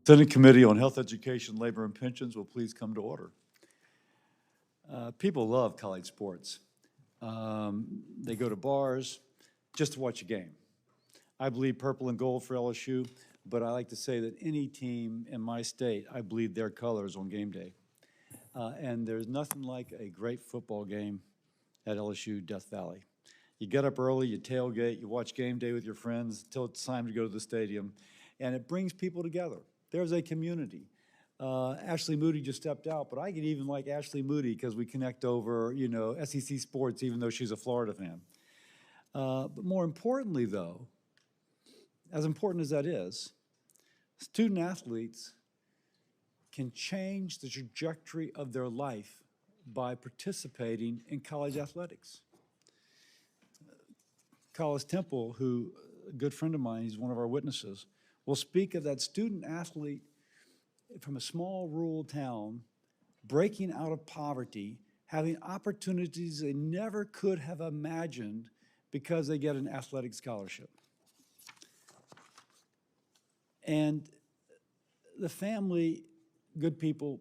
Senate Committee on Health Education, Labor, and Pensions will please come to order. People love college sports. They go to bars just to watch a game. I bleed purple and gold for LSU, but I like to say that any team in my state, I bleed their colors on game day. And there's nothing like a great football game at LSU Death Valley. You get up early, you tailgate, you watch game day with your friends until it's time to go to the stadium, and it brings people together. There's a community. Ashley Moody just stepped out, but I can even like Ashley Moody because we connect over, SEC sports, even though she's a Florida fan. But more importantly, though, as important as that is, student athletes can change the trajectory of their life by participating in college athletics. Collis Temple, who, a good friend of mine, he's one of our witnesses, will speak of that student athlete from a small rural town breaking out of poverty, having opportunities they never could have imagined because they get an athletic scholarship. And the family, good people,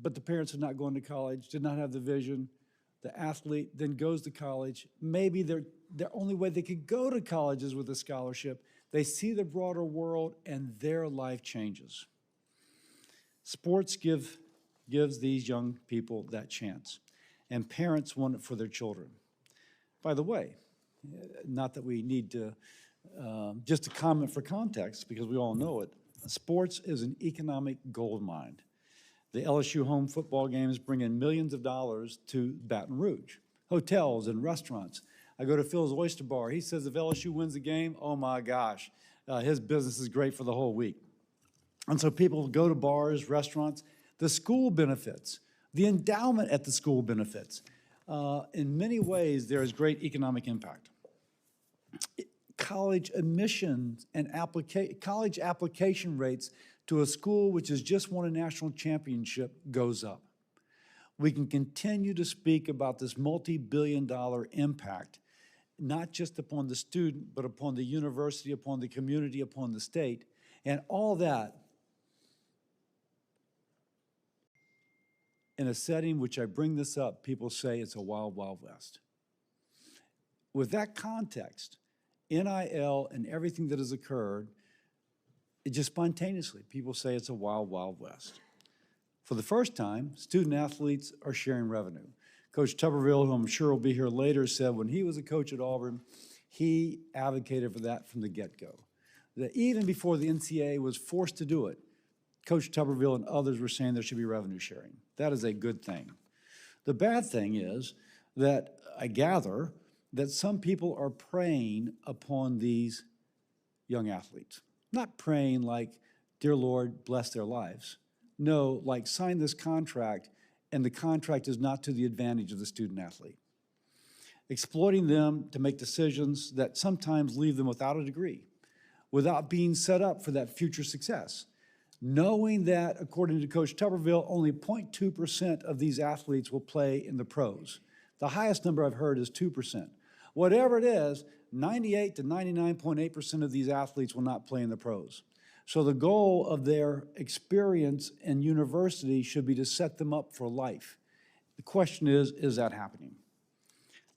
but the parents are not going to college, did not have the vision. The athlete then goes to college. Maybe the only way they could go to college is with a scholarship. They see the broader world and their life changes. Sports gives these young people that chance, and parents want it for their children. By the way, not that we need to, just to comment for context, because we all know it, sports is an economic goldmine. The LSU home football games bring in millions of dollars to Baton Rouge, hotels and restaurants. I go to Phil's Oyster Bar. He says if LSU wins the game, oh my gosh, his business is great for the whole week. And so people go to bars, restaurants. The school benefits. The endowment at the school benefits. In many ways, there is great economic impact. College admissions and college application rates to a school which has just won a national championship goes up. We can continue to speak about this multi-billion-dollar impact, not just upon the student, but upon the university, upon the community, upon the state, and all that in a setting which I bring this up, people say it's a wild, wild west. With that context, NIL and everything that has occurred, it just spontaneously, people say it's a wild, wild west. For the first time, student athletes are sharing revenue. Coach Tuberville, who I'm sure will be here later, said when he was a coach at Auburn, he advocated for that from the get-go. That even before the NCAA was forced to do it, Coach Tuberville and others were saying there should be revenue sharing. That is a good thing. The bad thing is that I gather that some people are preying upon these young athletes. Not praying like, dear Lord, bless their lives. No, like sign this contract, and the contract is not to the advantage of the student athlete. Exploiting them to make decisions that sometimes leave them without a degree, without being set up for that future success. Knowing that, according to Coach Tuberville, only 0.2% of these athletes will play in the pros. The highest number I've heard is 2%. Whatever it is, 98 to 99.8% of these athletes will not play in the pros. So the goal of their experience in university should be to set them up for life. The question is that happening?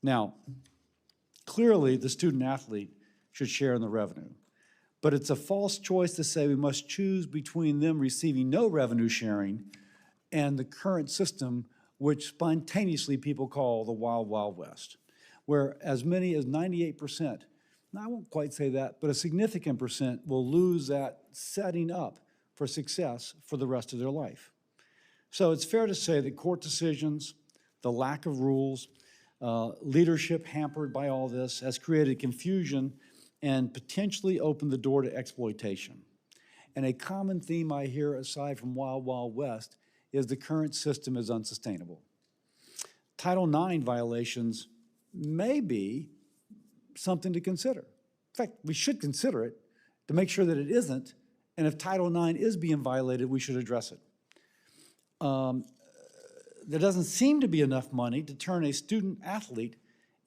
Now, clearly the student athlete should share in the revenue, but it's a false choice to say we must choose between them receiving no revenue sharing and the current system, which spontaneously people call the wild, wild west, where as many as 98%, now I won't quite say that, but a significant percent will lose that setting up for success for the rest of their life. So it's fair to say that court decisions, the lack of rules, leadership hampered by all this has created confusion and potentially opened the door to exploitation. And a common theme I hear aside from Wild Wild West is the current system is unsustainable. Title IX violations may be something to consider. In fact, we should consider it to make sure that it isn't, and if Title IX is being violated, we should address it. There doesn't seem to be enough money to turn a student athlete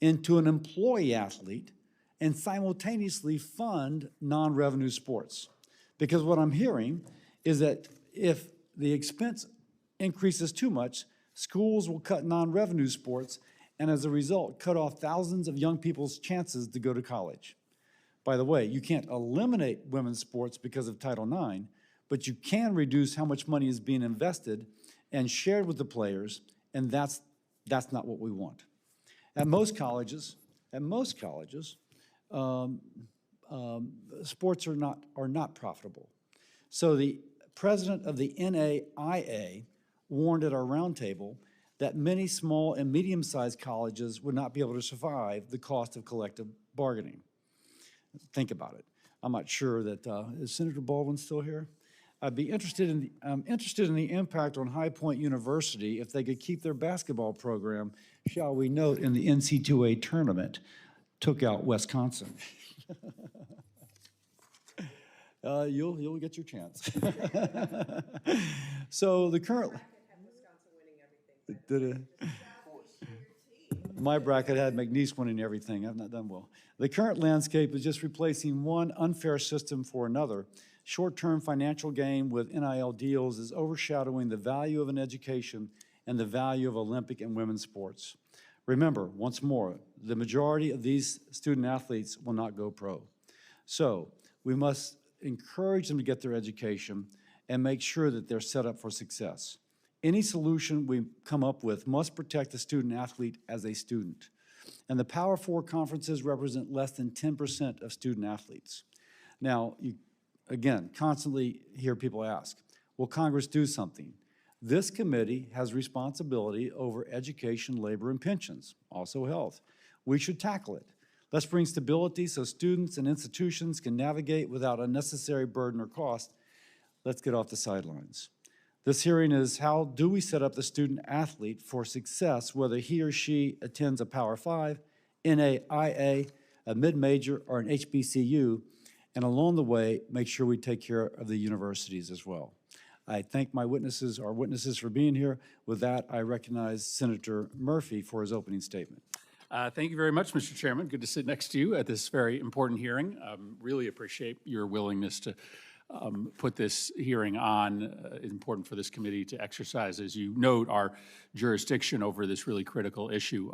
into an employee athlete and simultaneously fund non-revenue sports. Because what I'm hearing is that if the expense increases too much, schools will cut non-revenue sports and as a result, cut off thousands of young people's chances to go to college. By the way, you can't eliminate women's sports because of Title IX, but you can reduce how much money is being invested and shared with the players, and that's not what we want. At most colleges, sports are not profitable. So the president of the NAIA warned at our roundtable that many small and medium-sized colleges would not be able to survive the cost of collective bargaining. Think about it. I'm not sure that, is Senator Baldwin still here? I'm interested in the impact on High Point University if they could keep their basketball program, shall we note, in the NC2A tournament, took out Wisconsin. You'll get your chance. So the current... My bracket had McNeese winning everything. I've not done well. The current landscape is just replacing one unfair system for another. Short-term financial gain with NIL deals is overshadowing the value of an education and the value of Olympic and women's sports. Remember, once more, the majority of these student athletes will not go pro. So we must encourage them to get their education and make sure that they're set up for success. Any solution we come up with must protect the student athlete as a student. And the Power Four conferences represent less than 10% of student athletes. Now, you, again, constantly hear people ask, will Congress do something? This committee has responsibility over education, labor, and pensions, also health. We should tackle it. Let's bring stability so students and institutions can navigate without unnecessary burden or cost. Let's get off the sidelines. This hearing is how do we set up the student athlete for success, whether he or she attends a Power 5, NAIA, a mid-major, or an HBCU, and along the way, make sure we take care of the universities as well. I thank my witnesses, our witnesses, for being here. With that, I recognize Senator Murphy for his opening statement. Thank you very much, Mr. Chairman. Good to sit next to you at this very important hearing. Really appreciate your willingness to put this hearing on. It's important for this committee to exercise, as you note, our jurisdiction over this really critical issue.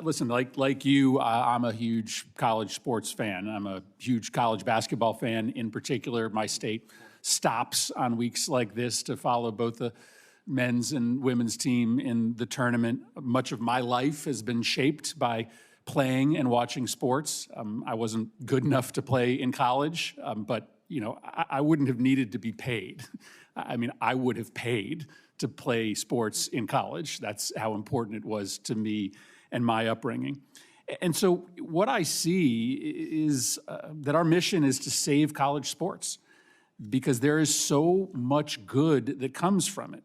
Listen, like you, I'm a huge college sports fan. I'm a huge college basketball fan in particular. My state stops on weeks like this to follow both the men's and women's team in the tournament. Much of my life has been shaped by playing and watching sports. I wasn't good enough to play in college, but you know, I wouldn't have needed to be paid. I mean, I would have paid to play sports in college. That's how important it was to me and my upbringing. And so what I see is that our mission is to save college sports because there is so much good that comes from it.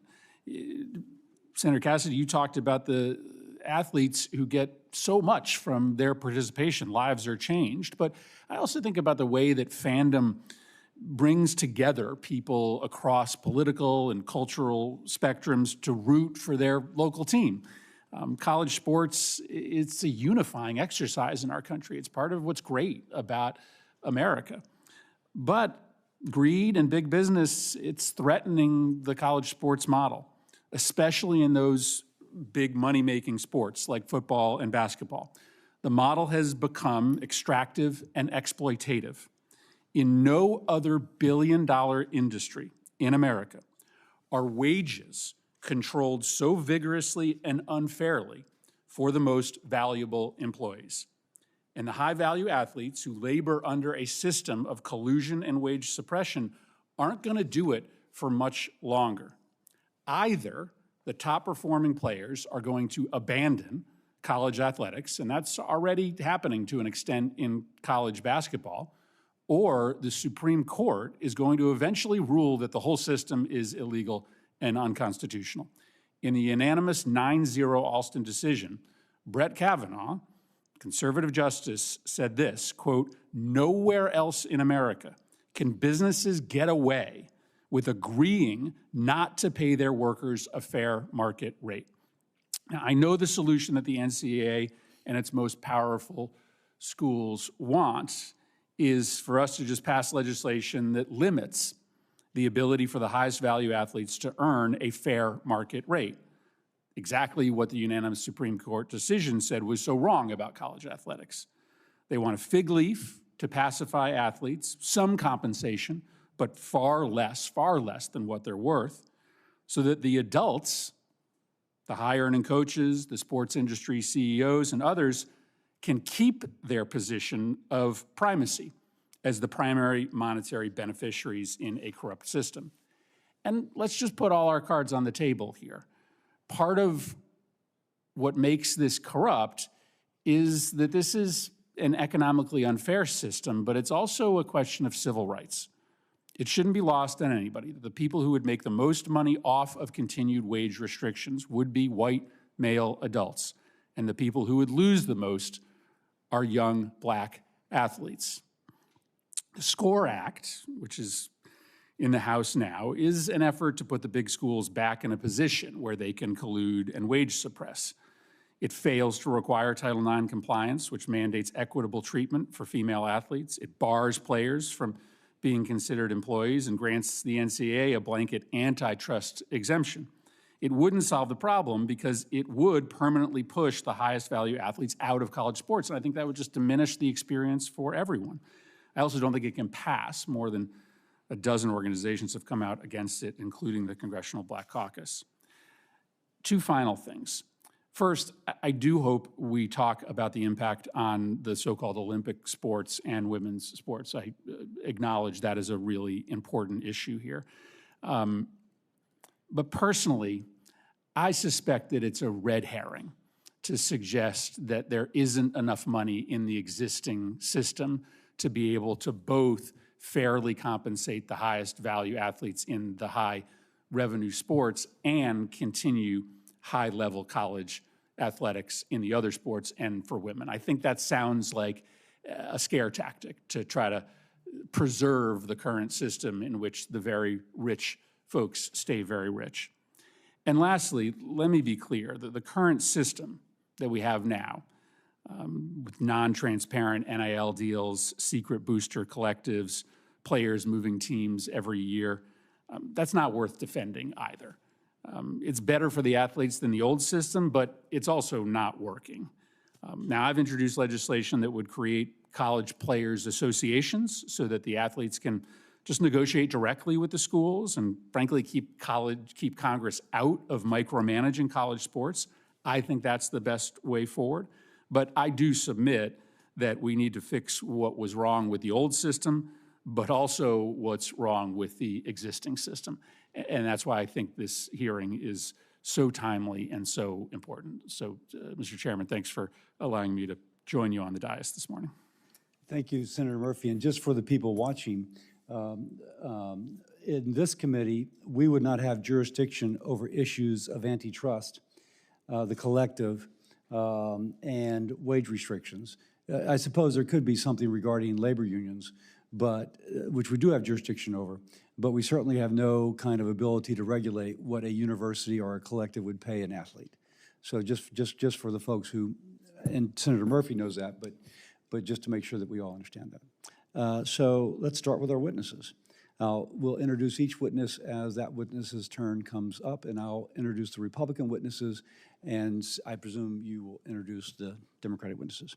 Senator Cassidy, you talked about the athletes who get so much from their participation. Lives are changed. But I also think about the way that fandom brings together people across political and cultural spectrums to root for their local team. College sports, it's a unifying exercise in our country. It's part of what's great about America. But greed and big business, it's threatening the college sports model, especially in those big money-making sports like football and basketball. The model has become extractive and exploitative. In no other billion-dollar industry in America are wages controlled so vigorously and unfairly for the most valuable employees. And the high-value athletes who labor under a system of collusion and wage suppression aren't going to do it for much longer. Either the top-performing players are going to abandon college athletics, and that's already happening to an extent in college basketball, or the Supreme Court is going to eventually rule that the whole system is illegal and unconstitutional. In the unanimous 9-0 Alston decision, Brett Kavanaugh, conservative justice, said this, quote, "Nowhere else in America can businesses get away with agreeing not to pay their workers a fair market rate." Now, I know the solution that the NCAA and its most powerful schools want is for us to just pass legislation that limits the ability for the highest value athletes to earn a fair market rate. Exactly what the unanimous Supreme Court decision said was so wrong about college athletics. They want a fig leaf to pacify athletes, some compensation, but far less than what they're worth, so that the adults, the high-earning coaches, the sports industry CEOs, and others can keep their position of primacy as the primary monetary beneficiaries in a corrupt system. And let's just put all our cards on the table here. Part of what makes this corrupt is that this is an economically unfair system, but it's also a question of civil rights. It shouldn't be lost on anybody. The people who would make the most money off of continued wage restrictions would be white male adults, and the people who would lose the most are young black athletes. The SCORE Act, which is in the House now, is an effort to put the big schools back in a position where they can collude and wage suppress. It fails to require Title IX compliance, which mandates equitable treatment for female athletes. It bars players from being considered employees and grants the NCAA a blanket antitrust exemption. It wouldn't solve the problem because it would permanently push the highest value athletes out of college sports, and I think that would just diminish the experience for everyone. I also don't think it can pass. More than a dozen organizations have come out against it, including the Congressional Black Caucus. Two final things. First, I do hope we talk about the impact on the so-called Olympic sports and women's sports. I acknowledge that is a really important issue here. But personally, I suspect that it's a red herring to suggest that there isn't enough money in the existing system to be able to both fairly compensate the highest value athletes in the high revenue sports and continue high-level college athletics in the other sports and for women. I think that sounds like a scare tactic to try to preserve the current system in which the very rich folks stay very rich. And lastly, let me be clear that the current system that we have now, with non-transparent NIL deals, secret booster collectives, players moving teams every year, that's not worth defending either. It's better for the athletes than the old system, but it's also not working. Now, I've introduced legislation that would create college players associations so that the athletes can just negotiate directly with the schools and, frankly, keep Congress out of micromanaging college sports. I think that's the best way forward. But I do submit that we need to fix what was wrong with the old system, but also what's wrong with the existing system. And that's why I think this hearing is so timely and so important. So, Mr. Chairman, thanks for allowing me to join you on the dais this morning. Thank you, Senator Murphy. And just for the people watching, in this committee, we would not have jurisdiction over issues of antitrust, the collective, and wage restrictions. I suppose there could be something regarding labor unions, but which we do have jurisdiction over, but we certainly have no kind of ability to regulate what a university or a collective would pay an athlete. So just for the folks who, and Senator Murphy knows that, but just to make sure that we all understand that. So let's start with our witnesses. We'll introduce each witness as that witness's turn comes up, and I'll introduce the Republican witnesses, and I presume you will introduce the Democratic witnesses.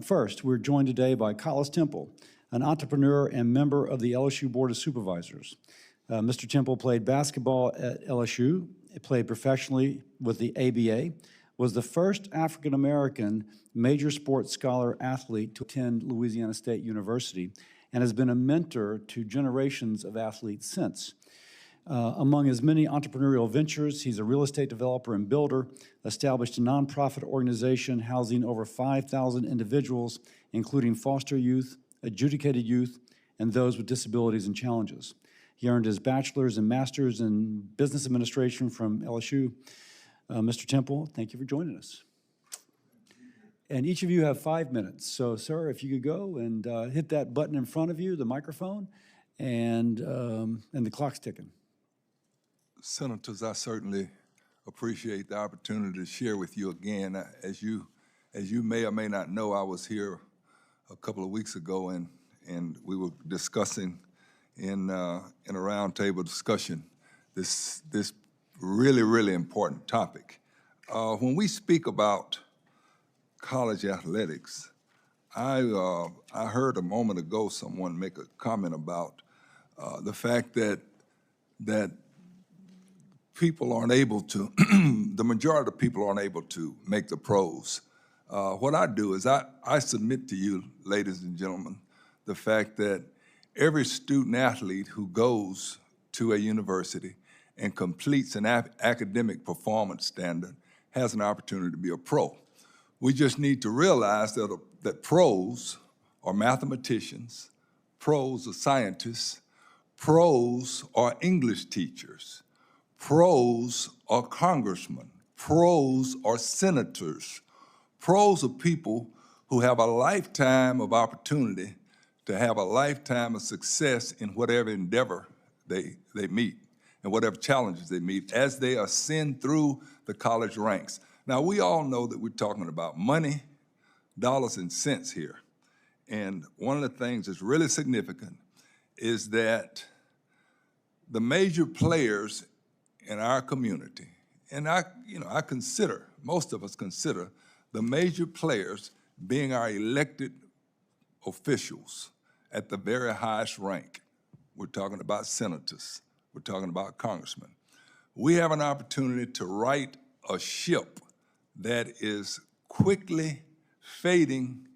First, we're joined today by Collis Temple, an entrepreneur and member of the LSU Board of Supervisors. Mr. Temple played basketball at LSU, played professionally with the ABA, was the first African-American major sports scholar athlete to attend Louisiana State University, and has been a mentor to generations of athletes since. Among his many entrepreneurial ventures, he's a real estate developer and builder, established a nonprofit organization housing over 5,000 individuals, including foster youth, adjudicated youth, and those with disabilities and challenges. He earned his bachelor's and master's in business administration from LSU. Mr. Temple, thank you for joining us. And each of you have 5 minutes. So, sir, if you could go and hit that button in front of you, the microphone, and the clock's ticking. Senators, I certainly appreciate the opportunity to share with you again. As you may or may not know, I was here a couple of weeks ago, and we were discussing in a roundtable discussion this really, really important topic. When we speak about college athletics, I heard a moment ago someone make a comment about the fact that people aren't able to, the majority of people aren't able to make the pros. What I do is I submit to you, ladies and gentlemen, the fact that every student athlete who goes to a university and completes an academic performance standard has an opportunity to be a pro. We just need to realize that pros are mathematicians, pros are scientists, pros are English teachers, pros are congressmen, pros are senators, pros are people who have a lifetime of opportunity to have a lifetime of success in whatever endeavor they meet and whatever challenges they meet as they ascend through the college ranks. Now, we all know that we're talking about money, dollars and cents here. And one of the things that's really significant is that the major players in our community, and I consider, most of us consider the major players being our elected officials at the very highest rank. We're talking about senators. We're talking about congressmen. We have an opportunity to right a ship that is quickly fading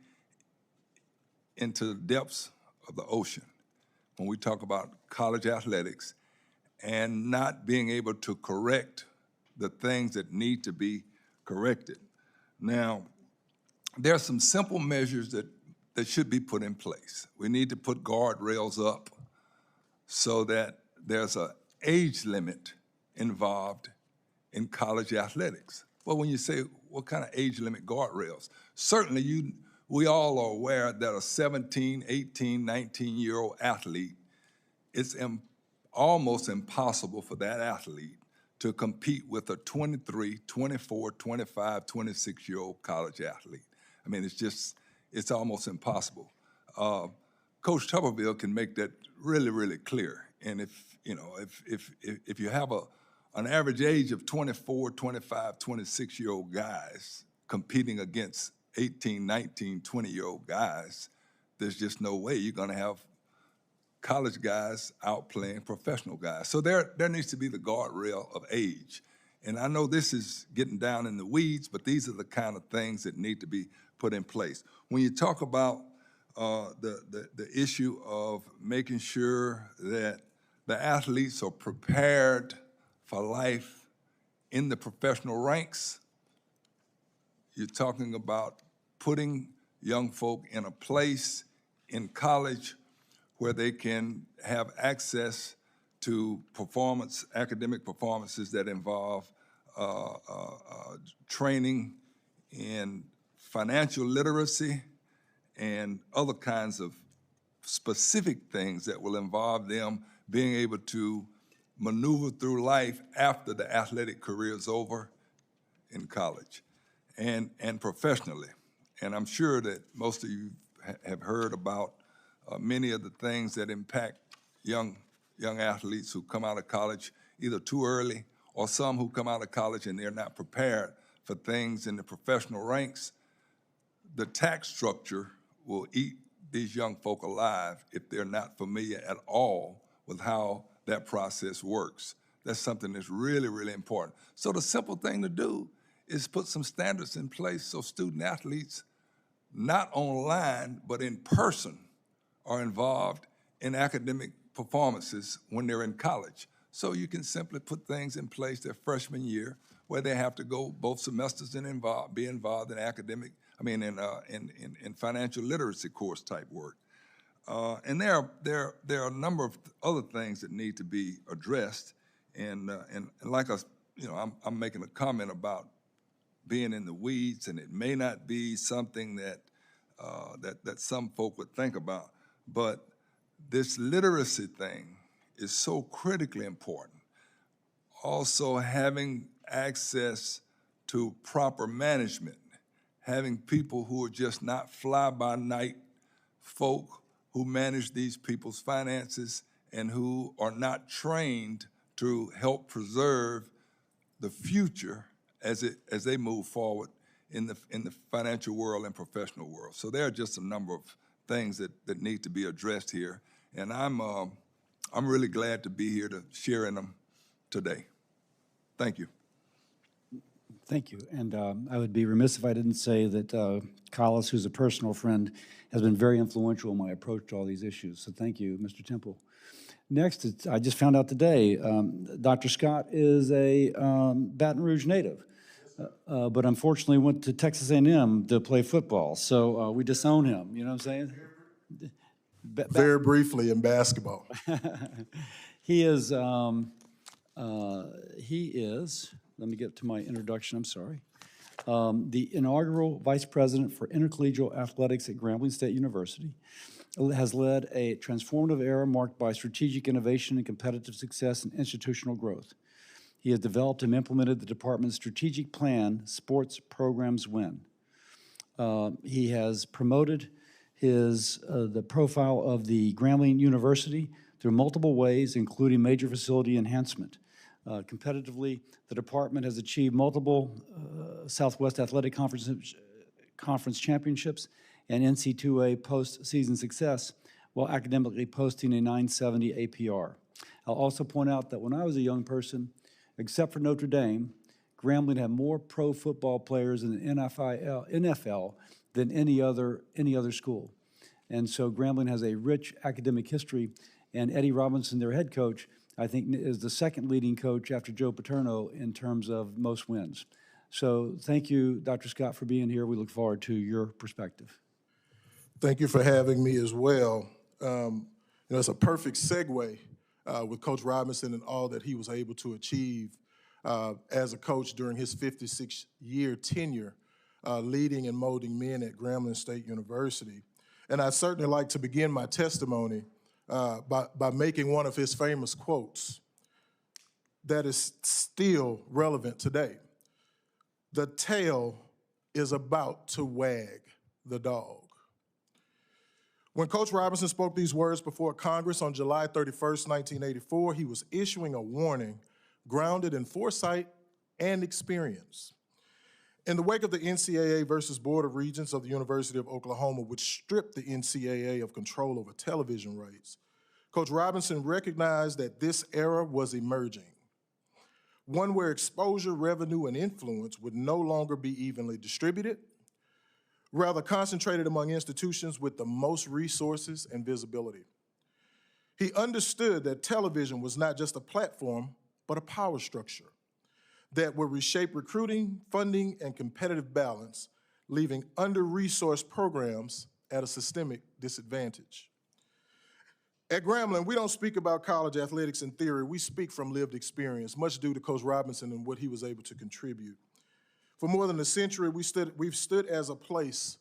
into the depths of the ocean when we talk about college athletics and not being able to correct the things that need to be corrected. Now, there are some simple measures that should be put in place. We need to put guardrails up so that there's an age limit involved in college athletics. Well, when you say what kind of age limit guardrails, certainly we all are aware that a 17, 18, 19-year-old athlete, it's almost impossible for that athlete to compete with a 23, 24, 25, 26-year-old college athlete. I mean, it's almost impossible. Coach Tuberville can make that really, really clear. And if you have an average age of 24, 25, 26-year-old guys competing against 18, 19, 20-year-old guys, there's just no way you're gonna have college guys outplaying professional guys. So there needs to be the guardrail of age. And I know this is getting down in the weeds, but these are the kind of things that need to be put in place. When you talk about the issue of making sure that the athletes are prepared for life in the professional ranks, you're talking about putting young folk in a place in college where they can have access to academic performances that involve training in financial literacy and other kinds of specific things that will involve them being able to maneuver through life after the athletic career is over in college and professionally. And I'm sure that most of you have heard about many of the things that impact young athletes who come out of college either too early or some who come out of college and they're not prepared for things in the professional ranks. The tax structure will eat these young folk alive if they're not familiar at all with how that process works. That's something that's really, really important. So the simple thing to do is put some standards in place so student athletes, not online, but in person, are involved in academic performances when they're in college. So you can simply put things in place their freshman year where they have to go both semesters and be involved in in financial literacy course type work. And there are a number of other things that need to be addressed. And like I'm making a comment about being in the weeds, and it may not be something that some folk would think about, but this literacy thing is so critically important. Also, having access to proper management, having people who are just not fly-by-night folk who manage these people's finances and who are not trained to help preserve the future as they move forward in the financial world and professional world. So there are just a number of things that need to be addressed here, and I'm really glad to be here to share in them today. Thank you. Thank you. And I would be remiss if I didn't say that Collis, who's a personal friend, has been very influential in my approach to all these issues. So thank you, Mr. Temple. Next, I just found out today, Dr. Scott is a Baton Rouge native, but unfortunately went to Texas A&M to play football. So we disown him, you know what I'm saying? Very briefly in basketball. He is, let me get to my introduction, I'm sorry. The inaugural Vice President for Intercollegiate Athletics at Grambling State University, has led a transformative era marked by strategic innovation and competitive success and institutional growth. He has developed and implemented the department's strategic plan, Sports Programs Win. He has promoted the profile of the Grambling University through multiple ways, including major facility enhancement. Competitively, the department has achieved multiple Southwest Athletic Conference championships and NC2A postseason success, while academically posting a 970 APR. I'll also point out that when I was a young person, except for Notre Dame, Grambling had more pro football players in the NFL than any other school. And so Grambling has a rich academic history, and Eddie Robinson, their head coach, I think is the second leading coach after Joe Paterno in terms of most wins. So thank you, Dr. Scott, for being here. We look forward to your perspective. Thank you for having me as well. It's a perfect segue with Coach Robinson and all that he was able to achieve as a coach during his 56-year tenure leading and molding men at Grambling State University. And I'd certainly like to begin my testimony by making one of his famous quotes that is still relevant today. The tail is about to wag the dog. When Coach Robinson spoke these words before Congress on July 31st, 1984, he was issuing a warning grounded in foresight and experience. In the wake of the NCAA versus Board of Regents of the University of Oklahoma, which stripped the NCAA of control over television rights, Coach Robinson recognized that this era was emerging, one where exposure, revenue, and influence would no longer be evenly distributed, rather concentrated among institutions with the most resources and visibility. He understood that television was not just a platform, but a power structure that would reshape recruiting, funding, and competitive balance, leaving under-resourced programs at a systemic disadvantage. At Grambling, we don't speak about college athletics in theory, we speak from lived experience, much due to Coach Robinson and what he was able to contribute. For more than a century, we've stood as a place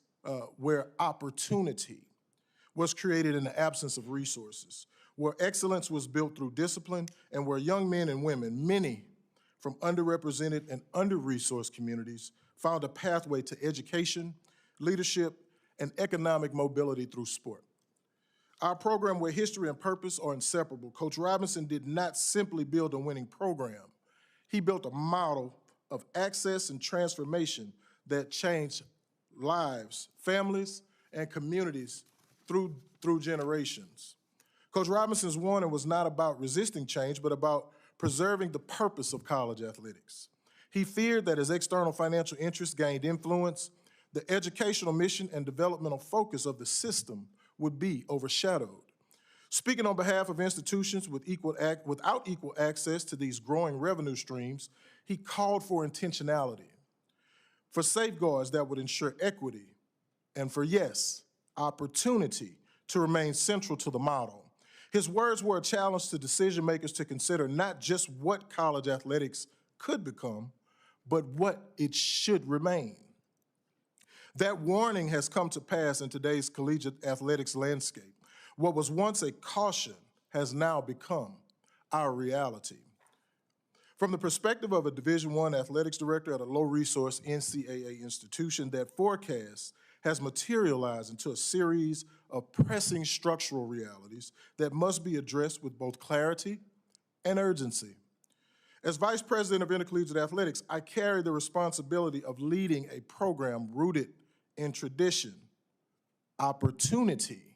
where opportunity was created in the absence of resources, where excellence was built through discipline, and where young men and women, many from underrepresented and under-resourced communities, found a pathway to education, leadership, and economic mobility through sport. Our program, where history and purpose are inseparable, Coach Robinson did not simply build a winning program. He built a model of access and transformation that changed lives, families, and communities through generations. Coach Robinson's warning was not about resisting change, but about preserving the purpose of college athletics. He feared that as external financial interests gained influence, the educational mission and developmental focus of the system would be overshadowed. Speaking on behalf of institutions without equal access to these growing revenue streams, he called for intentionality, for safeguards that would ensure equity, and for, yes, opportunity to remain central to the model. His words were a challenge to decision makers to consider not just what college athletics could become, but what it should remain. That warning has come to pass in today's collegiate athletics landscape. What was once a caution has now become our reality. From the perspective of a Division I athletics director at a low-resource NCAA institution, that forecast has materialized into a series of pressing structural realities that must be addressed with both clarity and urgency. As Vice President of Intercollegiate Athletics, I carry the responsibility of leading a program rooted in tradition, opportunity,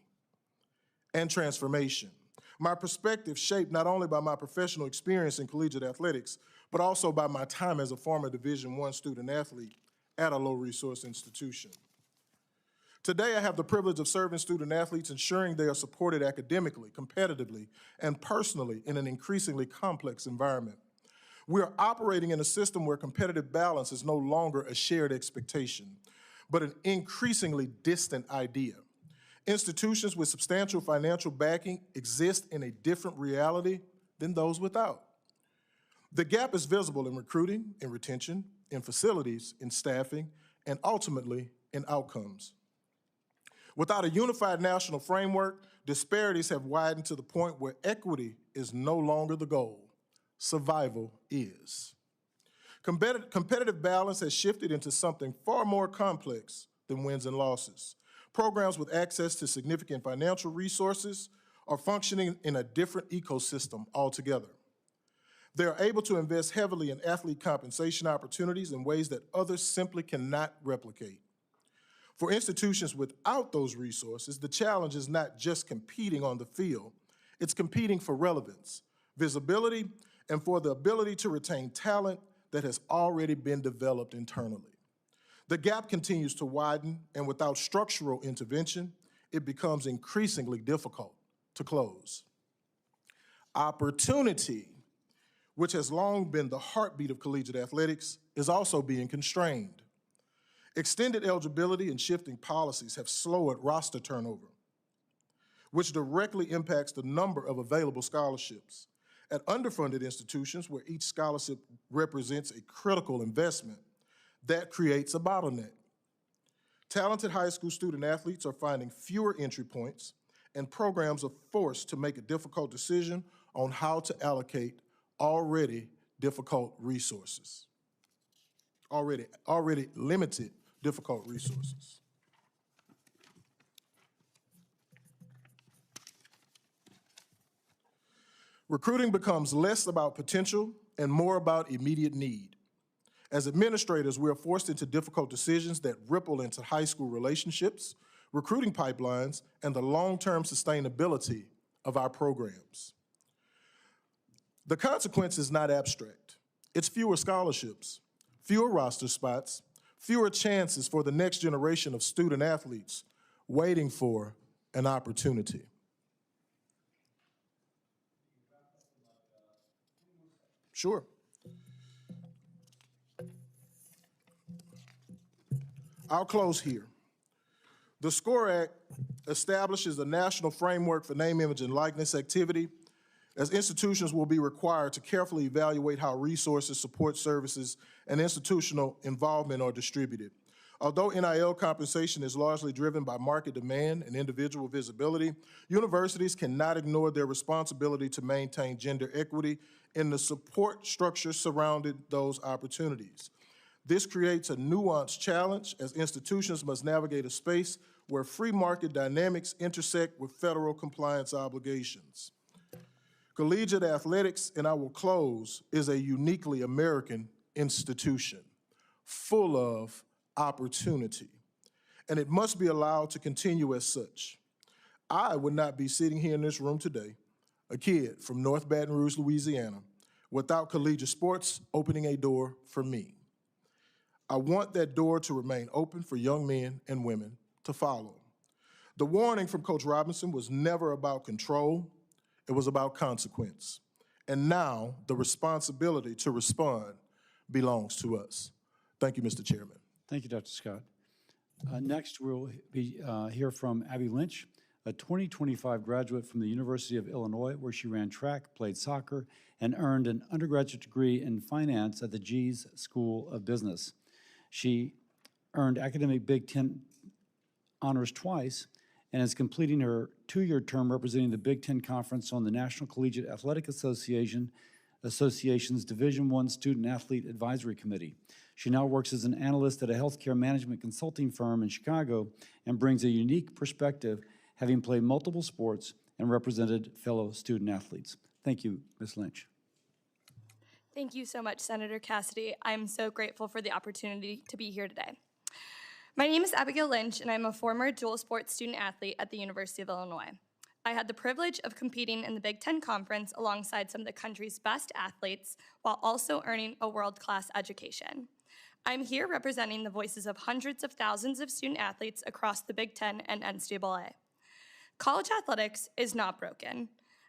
and transformation. My perspective shaped not only by my professional experience in collegiate athletics, but also by my time as a former Division I student athlete at a low-resource institution. Today, I have the privilege of serving student athletes, ensuring they are supported academically, competitively, and personally in an increasingly complex environment. We are operating in a system where competitive balance is no longer a shared expectation, but an increasingly distant idea. Institutions with substantial financial backing exist in a different reality than those without. The gap is visible in recruiting, in retention, in facilities, in staffing, and ultimately in outcomes. Without a unified national framework, disparities have widened to the point where equity is no longer the goal. Survival is. Competitive balance has shifted into something far more complex than wins and losses. Programs with access to significant financial resources are functioning in a different ecosystem altogether. They are able to invest heavily in athlete compensation opportunities in ways that others simply cannot replicate. For institutions without those resources, the challenge is not just competing on the field, it's competing for relevance, visibility, and for the ability to retain talent that has already been developed internally. The gap continues to widen, and without structural intervention, it becomes increasingly difficult to close. Opportunity, which has long been the heartbeat of collegiate athletics, is also being constrained. Extended eligibility and shifting policies have slowed roster turnover, which directly impacts the number of available scholarships. At underfunded institutions, where each scholarship represents a critical investment, that creates a bottleneck. Talented high school student athletes are finding fewer entry points, and programs are forced to make a difficult decision on how to allocate already difficult resources. Already limited difficult resources. Recruiting becomes less about potential and more about immediate need. As administrators, we are forced into difficult decisions that ripple into high school relationships, recruiting pipelines, and the long-term sustainability of our programs. The consequence is not abstract. It's fewer scholarships, fewer roster spots, fewer chances for the next generation of student athletes waiting for an opportunity. Sure. I'll close here. The SCORE Act establishes a national framework for name, image, and likeness activity, as institutions will be required to carefully evaluate how resources, support services, and institutional involvement are distributed. Although NIL compensation is largely driven by market demand and individual visibility, universities cannot ignore their responsibility to maintain gender equity in the support structure surrounding those opportunities. This creates a nuanced challenge, as institutions must navigate a space where free market dynamics intersect with federal compliance obligations. Collegiate athletics, and I will close, is a uniquely American institution, full of opportunity, and it must be allowed to continue as such. I would not be sitting here in this room today, a kid from North Baton Rouge, Louisiana, without collegiate sports opening a door for me. I want that door to remain open for young men and women to follow. The warning from Coach Robinson was never about control, it was about consequence. And now the responsibility to respond belongs to us. Thank you, Mr. Chairman. Thank you, Dr. Scott. Next, we'll hear from Abby Lynch, a 2025 graduate from the University of Illinois, where she ran track, played soccer, and earned an undergraduate degree in finance at the G's School of Business. She earned academic Big Ten honors twice and is completing her 2-year term representing the Big Ten Conference on the National Collegiate Athletic Association's Division I Student Athlete Advisory Committee. She now works as an analyst at a healthcare management consulting firm in Chicago and brings a unique perspective, having played multiple sports and represented fellow student athletes. Thank you, Ms. Lynch. Thank you so much, Senator Cassidy. I'm so grateful for the opportunity to be here today. My name is Abigail Lynch, and I'm a former dual sports student athlete at the University of Illinois. I had the privilege of competing in the Big Ten Conference alongside some of the country's best athletes while also earning a world-class education. I'm here representing the voices of hundreds of thousands of student athletes across the Big Ten and NCAA. College athletics is not broken.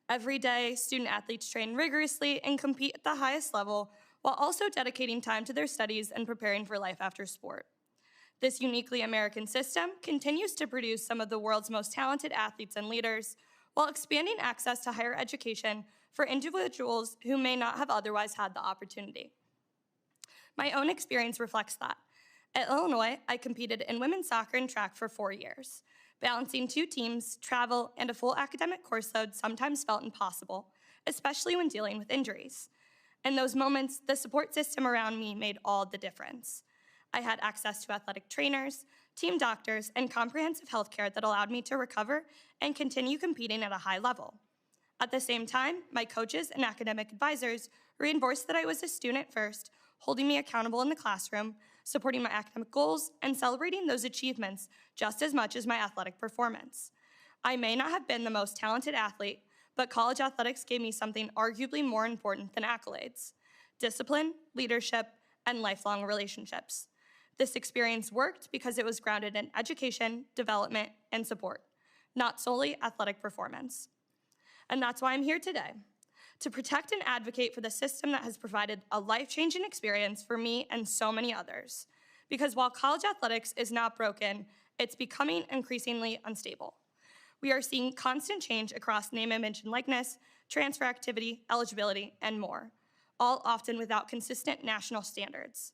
Every day, student athletes train rigorously and compete at the highest level while also dedicating time to their studies and preparing for life after sport. This uniquely American system continues to produce some of the world's most talented athletes and leaders while expanding access to higher education for individuals who may not have otherwise had the opportunity. My own experience reflects that. At Illinois, I competed in women's soccer and track for 4 years. Balancing 2 teams, travel, and a full academic course load sometimes felt impossible, especially when dealing with injuries. In those moments, the support system around me made all the difference. I had access to athletic trainers, team doctors, and comprehensive health care that allowed me to recover and continue competing at a high level. At the same time, my coaches and academic advisors reinforced that I was a student first, holding me accountable in the classroom, supporting my academic goals, and celebrating those achievements just as much as my athletic performance. I may not have been the most talented athlete, but college athletics gave me something arguably more important than accolades: discipline, leadership, and lifelong relationships. This experience worked because it was grounded in education, development, and support, not solely athletic performance. And that's why I'm here today, to protect and advocate for the system that has provided a life-changing experience for me and so many others. Because while college athletics is not broken, it's becoming increasingly unstable. We are seeing constant change across name, image, and likeness, transfer activity, eligibility, and more, all often without consistent national standards.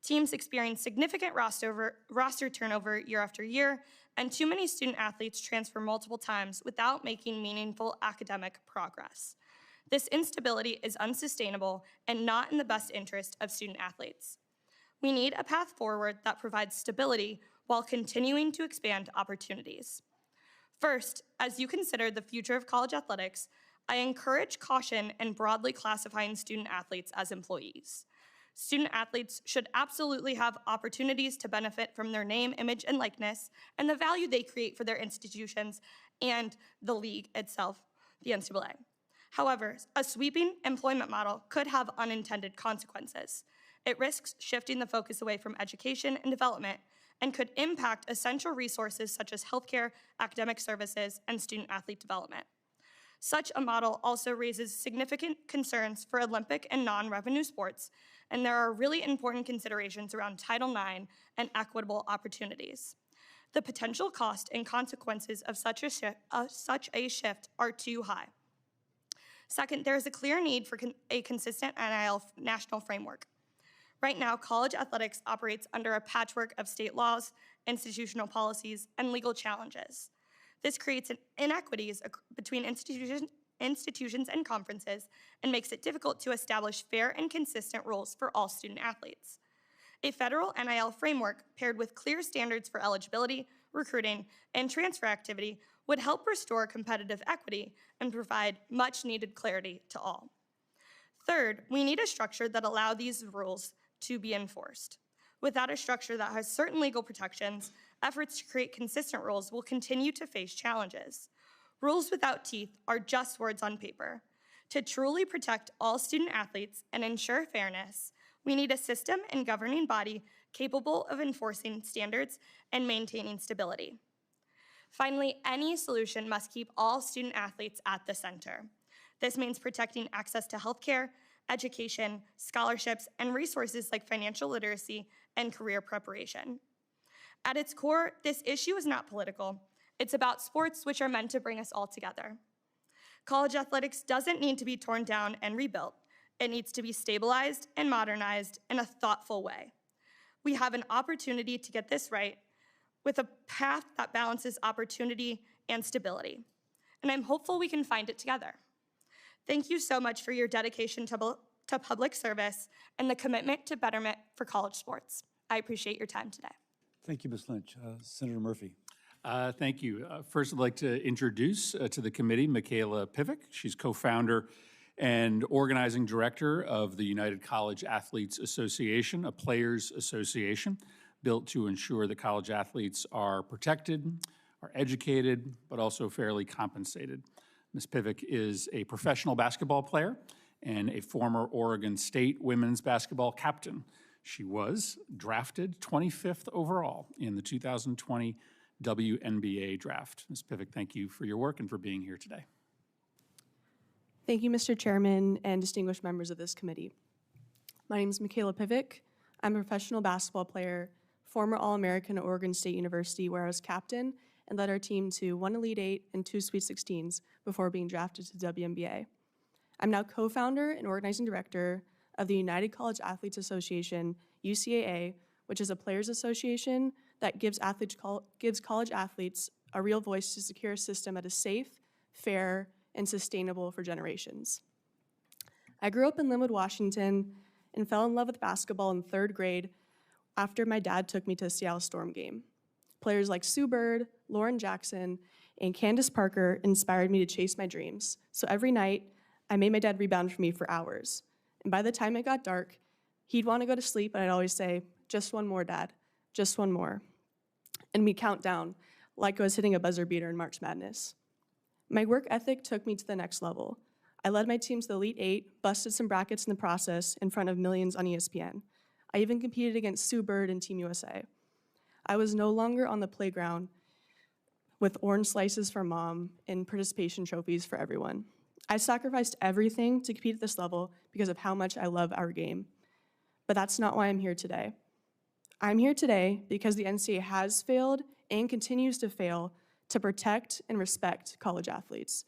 Teams experience significant roster turnover year after year, and too many student athletes transfer multiple times without making meaningful academic progress. This instability is unsustainable and not in the best interest of student athletes. We need a path forward that provides stability while continuing to expand opportunities. First, as you consider the future of college athletics, I encourage caution in broadly classifying student athletes as employees. Student athletes should absolutely have opportunities to benefit from their name, image, and likeness, and the value they create for their institutions and the league itself, the NCAA. However, a sweeping employment model could have unintended consequences. It risks shifting the focus away from education and development and could impact essential resources such as healthcare, academic services, and student-athlete development. Such a model also raises significant concerns for Olympic and non-revenue sports, and there are really important considerations around Title IX and equitable opportunities. The potential cost and consequences of such a shift are too high. Second, there is a clear need for a consistent NIL national framework. Right now, college athletics operates under a patchwork of state laws, institutional policies, and legal challenges. This creates inequities between institutions and conferences and makes it difficult to establish fair and consistent rules for all student athletes. A federal NIL framework paired with clear standards for eligibility, recruiting, and transfer activity would help restore competitive equity and provide much-needed clarity to all. Third, we need a structure that allows these rules to be enforced. Without a structure that has certain legal protections, efforts to create consistent rules will continue to face challenges. Rules without teeth are just words on paper. To truly protect all student athletes and ensure fairness, we need a system and governing body capable of enforcing standards and maintaining stability. Finally, any solution must keep all student athletes at the center. This means protecting access to healthcare, education, scholarships, and resources like financial literacy and career preparation. At its core, this issue is not political. It's about sports, which are meant to bring us all together. College athletics doesn't need to be torn down and rebuilt. It needs to be stabilized and modernized in a thoughtful way. We have an opportunity to get this right with a path that balances opportunity and stability. And I'm hopeful we can find it together. Thank you so much for your dedication to to public service, and the commitment to betterment for college sports. I appreciate your time today. Thank you, Ms. Lynch. Senator Murphy. Thank you. First, I'd like to introduce to the committee Michaela Pivick. She's co-founder and organizing director of the United College Athletes Association, a players association built to ensure that college athletes are protected, are educated, but also fairly compensated. Ms. Pivick is a professional basketball player and a former Oregon State women's basketball captain. She was drafted 25th overall in the 2020 WNBA draft. Ms. Pivick, thank you for your work and for being here today. Thank you, Mr. Chairman and distinguished members of this committee. My name is Michaela Pivick. I'm a professional basketball player, former All-American at Oregon State University, where I was captain and led our team to 1 Elite Eight and 2 Sweet 16s before being drafted to WNBA. I'm now co-founder and organizing director of the United College Athletes Association, UCAA, which is a players association that gives college athletes a real voice to secure a system that is safe, fair, and sustainable for generations. I grew up in Linwood, Washington, and fell in love with basketball in 3rd grade after my dad took me to a Seattle Storm game. Players like Sue Bird, Lauren Jackson, and Candace Parker inspired me to chase my dreams. So every night, I made my dad rebound for me for hours. And by the time it got dark, he'd want to go to sleep, but I'd always say, "Just one more, Dad, just one more." And we'd count down like I was hitting a buzzer beater in March Madness. My work ethic took me to the next level. I led my team to the Elite Eight, busted some brackets in the process in front of millions on ESPN. I even competed against Sue Bird and Team USA. I was no longer on the playground with orange slices for mom and participation trophies for everyone. I sacrificed everything to compete at this level because of how much I love our game. But that's not why I'm here today. I'm here today because the NCAA has failed and continues to fail to protect and respect college athletes.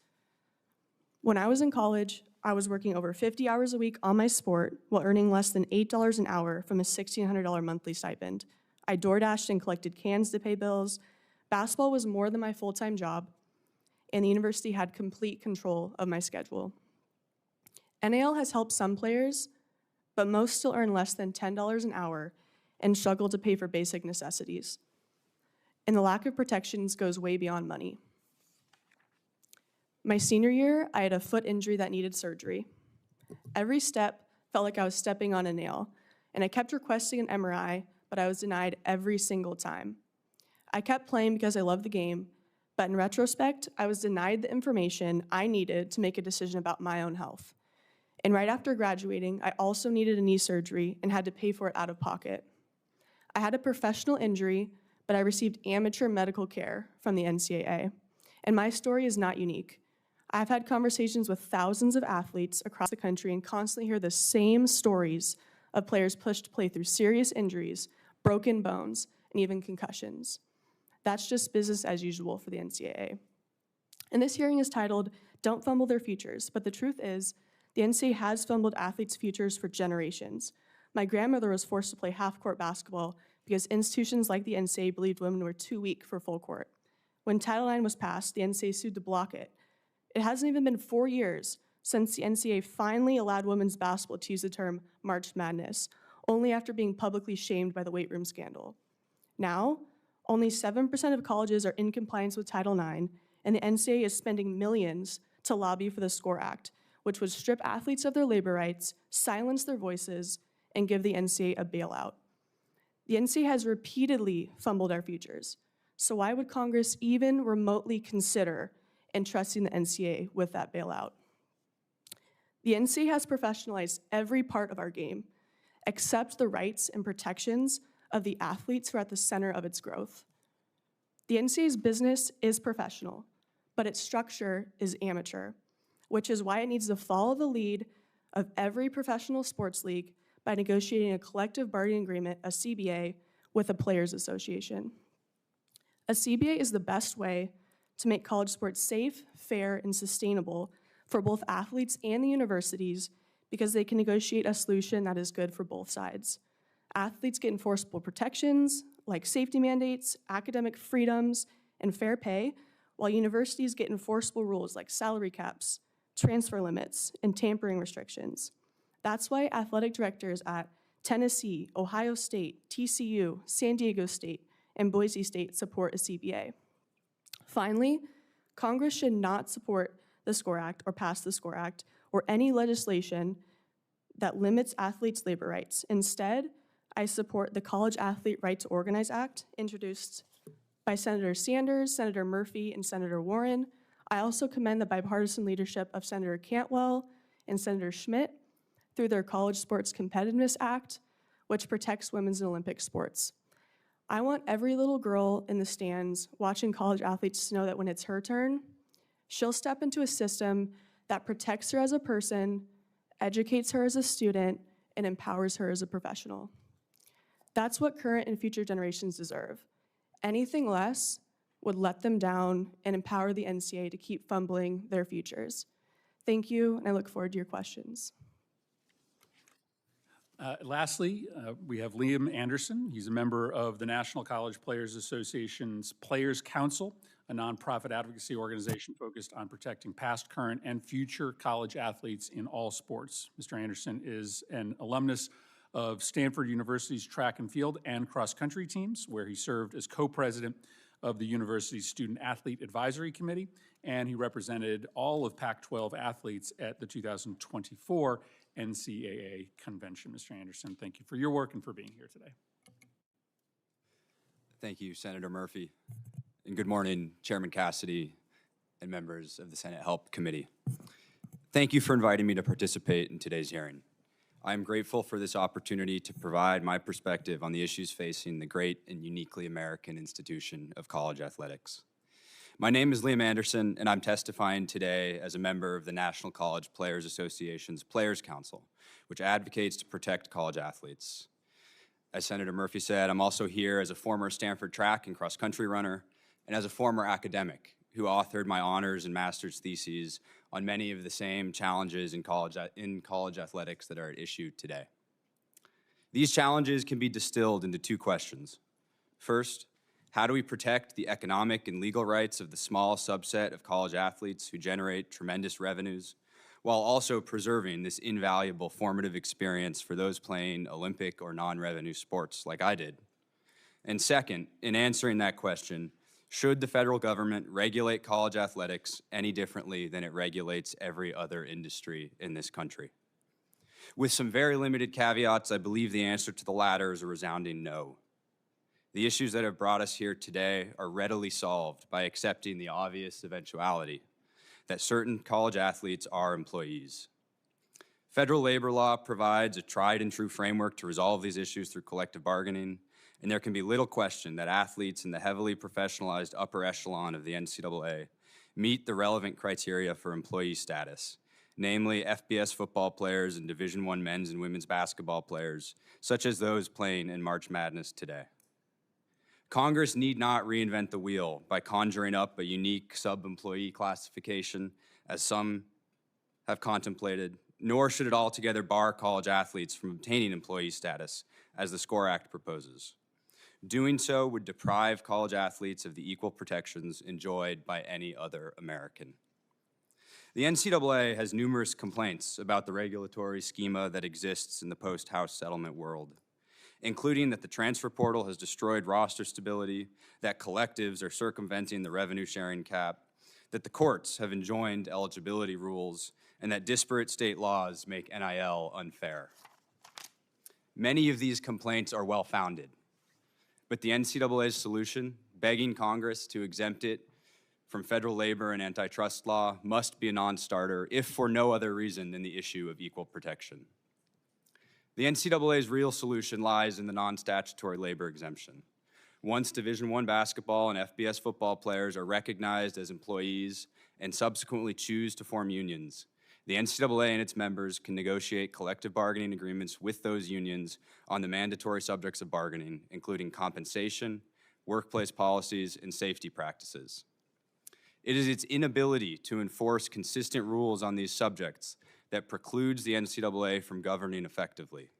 When I was in college, I was working over 50 hours a week on my sport while earning less than $8 an hour from a $1,600 monthly stipend. I door-dashed and collected cans to pay bills. Basketball was more than my full-time job, and the university had complete control of my schedule. NAL has helped some players, but most still earn less than $10 an hour and struggle to pay for basic necessities. And the lack of protections goes way beyond money. My senior year, I had a foot injury that needed surgery. Every step felt like I was stepping on a nail, and I kept requesting an MRI, but I was denied every single time. I kept playing because I loved the game, but in retrospect, I was denied the information I needed to make a decision about my own health. And right after graduating, I also needed a knee surgery and had to pay for it out of pocket. I had a professional injury, but I received amateur medical care from the NCAA. And my story is not unique. I've had conversations with thousands of athletes across the country and constantly hear the same stories of players pushed to play through serious injuries, broken bones, and even concussions. That's just business as usual for the NCAA. And this hearing is titled, "Don't Fumble Their Futures," but the truth is, the NCAA has fumbled athletes' futures for generations. My grandmother was forced to play half-court basketball because institutions like the NCAA believed women were too weak for full court. When Title IX was passed, the NCAA sued to block it. It hasn't even been 4 years since the NCAA finally allowed women's basketball to use the term March Madness, only after being publicly shamed by the weight room scandal. Now, only 7% of colleges are in compliance with Title IX, and the NCAA is spending millions to lobby for the SCORE Act, which would strip athletes of their labor rights, silence their voices, and give the NCAA a bailout. The NCAA has repeatedly fumbled our futures, so why would Congress even remotely consider entrusting the NCAA with that bailout? The NCAA has professionalized every part of our game, except the rights and protections of the athletes who are at the center of its growth. The NCAA's business is professional, but its structure is amateur, which is why it needs to follow the lead of every professional sports league by negotiating a collective bargaining agreement, a CBA, with a players' association. A CBA is the best way to make college sports safe, fair, and sustainable for both athletes and the universities because they can negotiate a solution that is good for both sides. Athletes get enforceable protections like safety mandates, academic freedoms, and fair pay, while universities get enforceable rules like salary caps, transfer limits, and tampering restrictions. That's why athletic directors at Tennessee, Ohio State, TCU, San Diego State, and Boise State support a CBA. Finally, Congress should not support the SCORE Act or pass the SCORE Act or any legislation that limits athletes' labor rights. Instead, I support the College Athlete Right to Organize Act, introduced by Senator Sanders, Senator Murphy, and Senator Warren. I also commend the bipartisan leadership of Senator Cantwell and Senator Schmidt through their College Sports Competitiveness Act, which protects women's and Olympic sports. I want every little girl in the stands watching college athletes to know that when it's her turn, she'll step into a system that protects her as a person, educates her as a student, and empowers her as a professional. That's what current and future generations deserve. Anything less would let them down and empower the NCAA to keep fumbling their futures. Thank you, and I look forward to your questions. Lastly, we have Liam Anderson. He's a member of the National College Players Association's Players Council, a nonprofit advocacy organization focused on protecting past, current, and future college athletes in all sports. Mr. Anderson is an alumnus of Stanford University's track and field and cross-country teams, where he served as co-president of the university's Student Athlete Advisory Committee, and he represented all of Pac-12 athletes at the 2024 NCAA convention. Mr. Anderson, thank you for your work and for being here today. Thank you, Senator Murphy. And good morning, Chairman Cassidy and members of the Senate Help Committee. Thank you for inviting me to participate in today's hearing. I am grateful for this opportunity to provide my perspective on the issues facing the great and uniquely American institution of college athletics. My name is Liam Anderson, and I'm testifying today as a member of the National College Players Association's Players Council, which advocates to protect college athletes. As Senator Murphy said, I'm also here as a former Stanford track and cross-country runner and as a former academic who authored my honors and master's theses on many of the same challenges in college athletics that are at issue today. These challenges can be distilled into two questions. First, how do we protect the economic and legal rights of the small subset of college athletes who generate tremendous revenues, while also preserving this invaluable formative experience for those playing Olympic or non-revenue sports like I did? And second, in answering that question, should the federal government regulate college athletics any differently than it regulates every other industry in this country? With some very limited caveats, I believe the answer to the latter is a resounding no. The issues that have brought us here today are readily solved by accepting the obvious eventuality that certain college athletes are employees. Federal labor law provides a tried and true framework to resolve these issues through collective bargaining, and there can be little question that athletes in the heavily professionalized upper echelon of the NCAA meet the relevant criteria for employee status, namely FBS football players and Division I men's and women's basketball players, such as those playing in March Madness today. Congress need not reinvent the wheel by conjuring up a unique sub-employee classification, as some have contemplated, nor should it altogether bar college athletes from obtaining employee status, as the SCORE Act proposes. Doing so would deprive college athletes of the equal protections enjoyed by any other American. The NCAA has numerous complaints about the regulatory schema that exists in the post-House settlement world, including that the transfer portal has destroyed roster stability, that collectives are circumventing the revenue sharing cap, that the courts have enjoined eligibility rules, and that disparate state laws make NIL unfair. Many of these complaints are well-founded, but the NCAA's solution, begging Congress to exempt it from federal labor and antitrust law, must be a non-starter, if for no other reason than the issue of equal protection. The NCAA's real solution lies in the non-statutory labor exemption. Once Division I basketball and FBS football players are recognized as employees and subsequently choose to form unions, the NCAA and its members can negotiate collective bargaining agreements with those unions on the mandatory subjects of bargaining, including compensation, workplace policies, and safety practices. It is its inability to enforce consistent rules on these subjects that precludes the NCAA from governing effectively.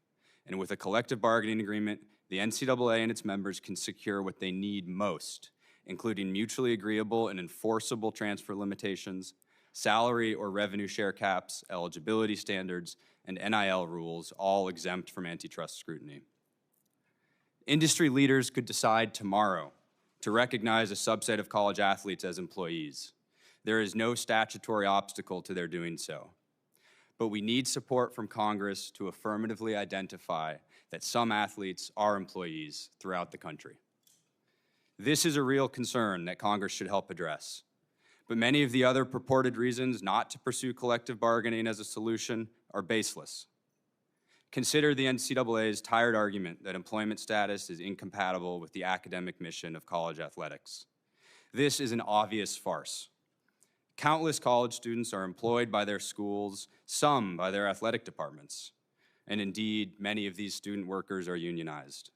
And with a collective bargaining agreement, the NCAA and its members can secure what they need most, including mutually agreeable and enforceable transfer limitations, salary or revenue share caps, eligibility standards, and NIL rules, all exempt from antitrust scrutiny. Industry leaders could decide tomorrow to recognize a subset of college athletes as employees. There is no statutory obstacle to their doing so. But we need support from Congress to affirmatively identify that some athletes are employees throughout the country. This is a real concern that Congress should help address. But many of the other purported reasons not to pursue collective bargaining as a solution are baseless. Consider the NCAA's tired argument that employment status is incompatible with the academic mission of college athletics. This is an obvious farce. Countless college students are employed by their schools, some by their athletic departments, and indeed, many of these student workers are unionized.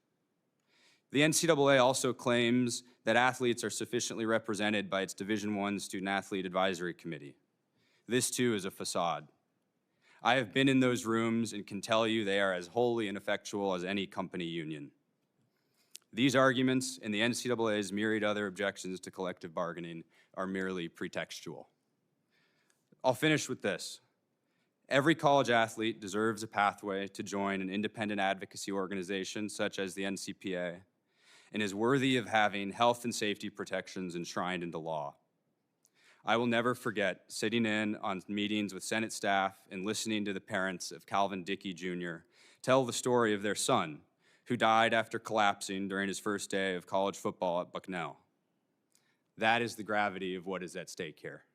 The NCAA also claims that athletes are sufficiently represented by its Division I Student Athlete Advisory Committee. This too is a facade. I have been in those rooms and can tell you they are as wholly ineffectual as any company union. These arguments and the NCAA's myriad other objections to collective bargaining are merely pretextual. I'll finish with this. Every college athlete deserves a pathway to join an independent advocacy organization such as the NCPA and is worthy of having health and safety protections enshrined into law. I will never forget sitting in on meetings with Senate staff and listening to the parents of Calvin Dickey Jr. tell the story of their son, who died after collapsing during his first day of college football at Bucknell. That is the gravity of what is at stake here.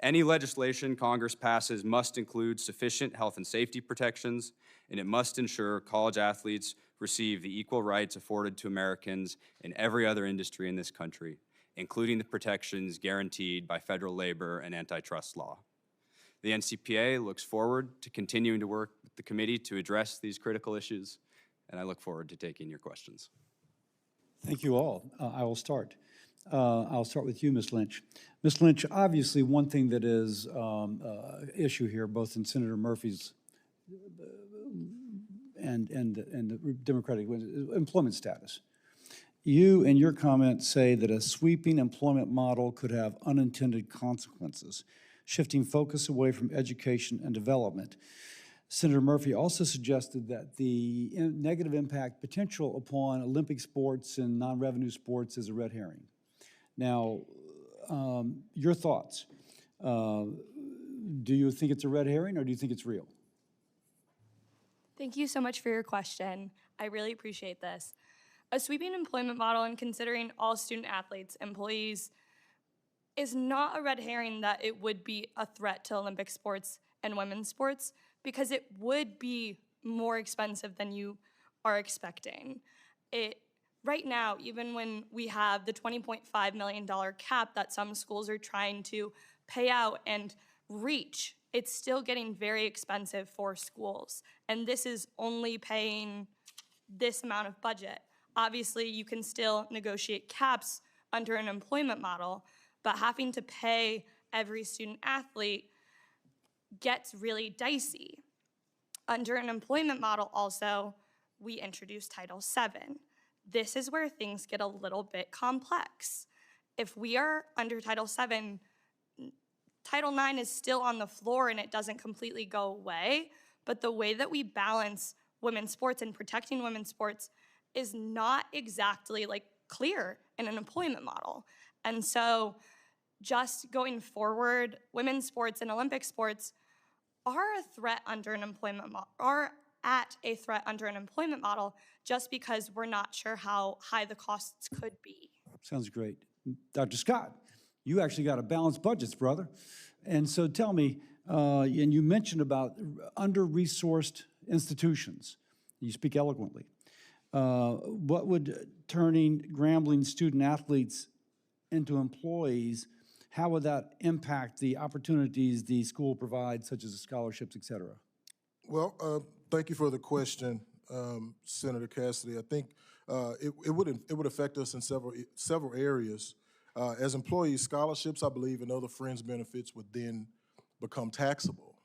Any legislation Congress passes must include sufficient health and safety protections, and it must ensure college athletes receive the equal rights afforded to Americans in every other industry in this country, including the protections guaranteed by federal labor and antitrust law. The NCPA looks forward to continuing to work with the committee to address these critical issues, and I look forward to taking your questions. Thank you all. I will start. I'll start with you, Ms. Lynch. Ms. Lynch, obviously one thing that is issue here, both in Senator Murphy's and the Democratic employment status. You, in your comments, say that a sweeping employment model could have unintended consequences, shifting focus away from education and development. Senator Murphy also suggested that the negative impact potential upon Olympic sports and non-revenue sports is a red herring. Now, your thoughts. Do you think it's a red herring or do you think it's real? Thank you so much for your question. I really appreciate this. A sweeping employment model and considering all student athletes, employees, is not a red herring that it would be a threat to Olympic sports and women's sports, because it would be more expensive than you are expecting. Right now, even when we have the $20.5 million cap that some schools are trying to pay out and reach, it's still getting very expensive for schools. And this is only paying this amount of budget. Obviously, you can still negotiate caps under an employment model, but having to pay every student athlete gets really dicey. Under an employment model also, we introduced Title VII. This is where things get a little bit complex. If we are under Title VII, Title IX is still on the floor and it doesn't completely go away, but the way that we balance women's sports and protecting women's sports is not exactly clear in an employment model. And so just going forward, women's sports and Olympic sports are a threat under an employment model, are at a threat under an employment model, just because we're not sure how high the costs could be. Sounds great. Dr. Scott, you actually got a balanced budgets, brother. And so tell me, and you mentioned about under-resourced institutions. You speak eloquently. What would turning Grambling student athletes into employees, how would that impact the opportunities the school provides, such as scholarships, et cetera? Well, thank you for the question, Senator Cassidy. I think it would affect us in several areas. As employees, scholarships, I believe, and other fringe benefits would then become taxable.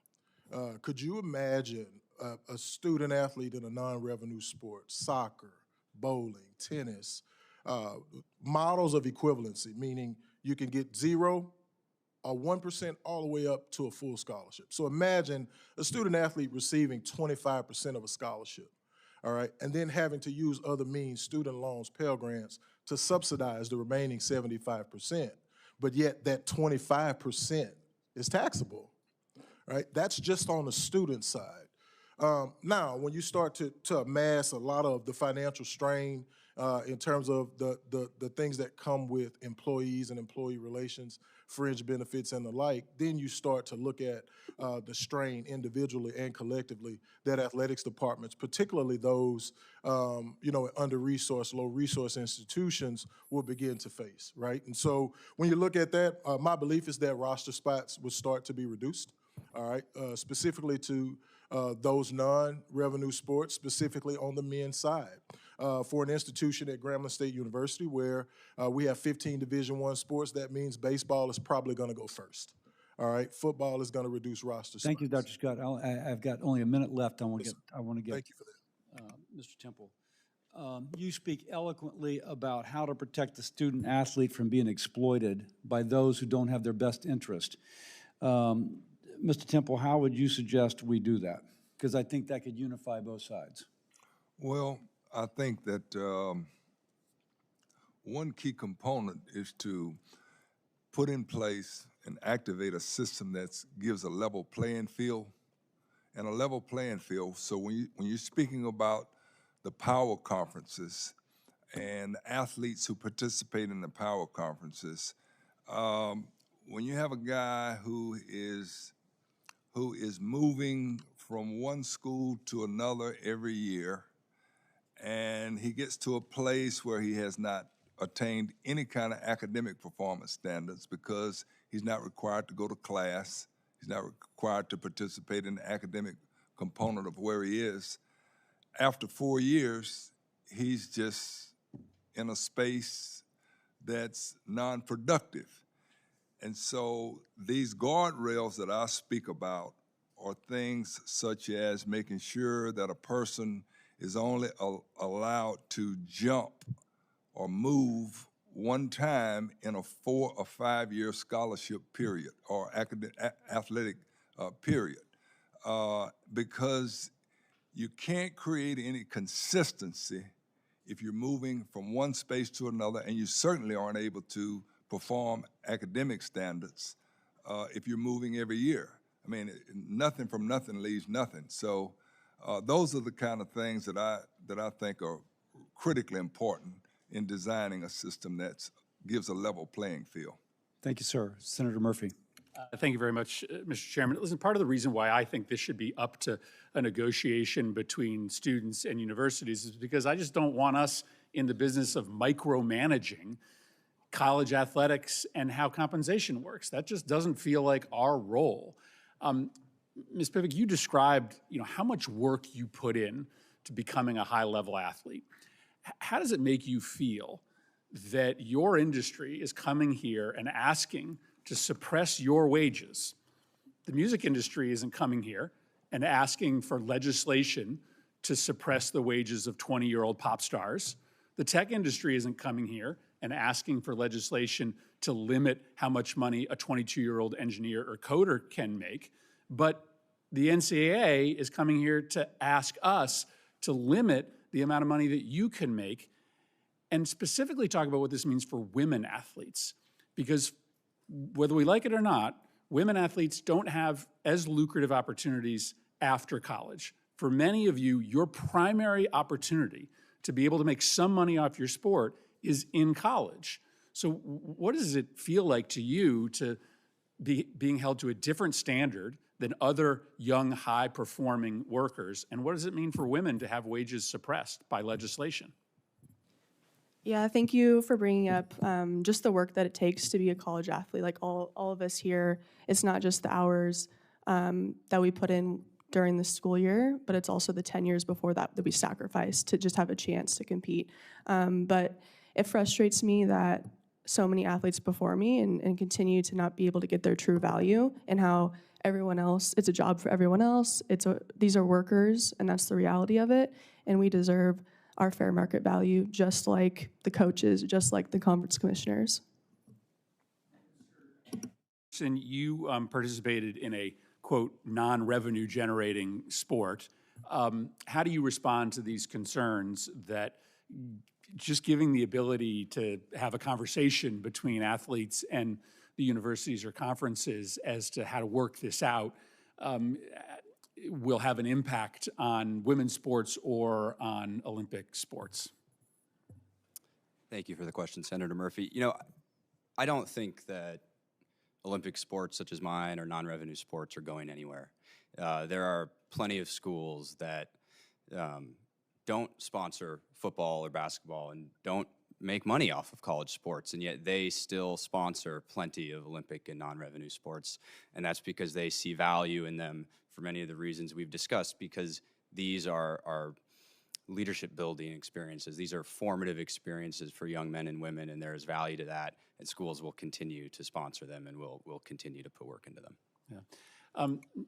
Could you imagine a student athlete in a non-revenue sport, soccer, bowling, tennis, models of equivalency, meaning you can get 0 are 1% all the way up to a full scholarship. So imagine a student athlete receiving 25% of a scholarship, all right, and then having to use other means, student loans, Pell Grants, to subsidize the remaining 75%. But yet that 25% is taxable, right? That's just on the student side. Now, when you start to amass a lot of the financial strain in terms of the things that come with employees and employee relations, fringe benefits and the like, then you start to look at the strain individually and collectively that athletics departments, particularly those under-resourced, low-resource institutions will begin to face, right? And so when you look at that, my belief is that roster spots will start to be reduced, all right, specifically to those non-revenue sports, specifically on the men's side. For an institution at Grambling State University where we have 15 Division I sports, that means baseball is probably going to go first. All right, football is going to reduce roster Thank you, spots. Dr. Scott. I've got only a minute left. I want to get. Thank you for that. Mr. Temple. You speak eloquently about how to protect the student athlete from being exploited by those who don't have their best interest. Mr. Temple, how would you suggest we do that? Because I think that could unify both sides. Well, I think that one key component is to put in place and activate a system that gives a level playing field, and a level playing field. So when you're speaking about the power conferences and athletes who participate in the power conferences, when you have a guy who is moving from one school to another every year, and he gets to a place where he has not attained any kind of academic performance standards because he's not required to go to class, he's not required to participate in the academic component of where he is. After 4 years, he's just in a space that's non-productive. And so these guardrails that I speak about are things such as making sure that a person is only allowed to jump or move one time in a 4 or 5 year scholarship period or athletic period, because you can't create any consistency if you're moving from one space to another, and you certainly aren't able to perform academic standards if you're moving every year. I mean, nothing from nothing leaves nothing. So those are the kind of things that I think are critically important in designing a system that gives a level playing field. Thank you, sir. Senator Murphy. Thank you very much, Mr. Chairman. Listen, part of the reason why I think this should be up to a negotiation between students and universities is because I just don't want us in the business of micromanaging college athletics and how compensation works. That just doesn't feel like our role. Ms. Pivik, you described, how much work you put in to becoming a high-level athlete. How does it make you feel that your industry is coming here and asking to suppress your wages? The music industry isn't coming here and asking for legislation to suppress the wages of 20-year-old pop stars. The tech industry isn't coming here and asking for legislation to limit how much money a 22-year-old engineer or coder can make. But the NCAA is coming here to ask us to limit the amount of money that you can make, and specifically talk about what this means for women athletes. Because whether we like it or not, women athletes don't have as lucrative opportunities after college. For many of you, your primary opportunity to be able to make some money off your sport is in college. So what does it feel like to you to be being held to a different standard than other young, high-performing workers? And what does it mean for women to have wages suppressed by legislation? Yeah, thank you for bringing up just the work that it takes to be a college athlete. Like all of us here, it's not just the hours that we put in during the school year, but it's also the 10 years before that we sacrifice to just have a chance to compete. But it frustrates me that so many athletes before me and continue to not be able to get their true value, and how everyone else, it's a job for everyone else. These are workers, and that's the reality of it, and we deserve our fair market value, just like the coaches, just like the conference commissioners. And you participated in a, quote, non-revenue generating sport. How do you respond to these concerns that just giving the ability to have a conversation between athletes and the universities or conferences as to how to work this out will have an impact on women's sports or on Olympic sports? Thank you for the question, Senator Murphy. You know, I don't think that Olympic sports such as mine or non-revenue sports are going anywhere. There are plenty of schools that don't sponsor football or basketball and don't make money off of college sports, and yet they still sponsor plenty of Olympic and non-revenue sports. And that's because they see value in them for many of the reasons we've discussed, because these are leadership building experiences. These are formative experiences for young men and women, and there is value to that, and schools will continue to sponsor them and will continue to put work into them. Yeah.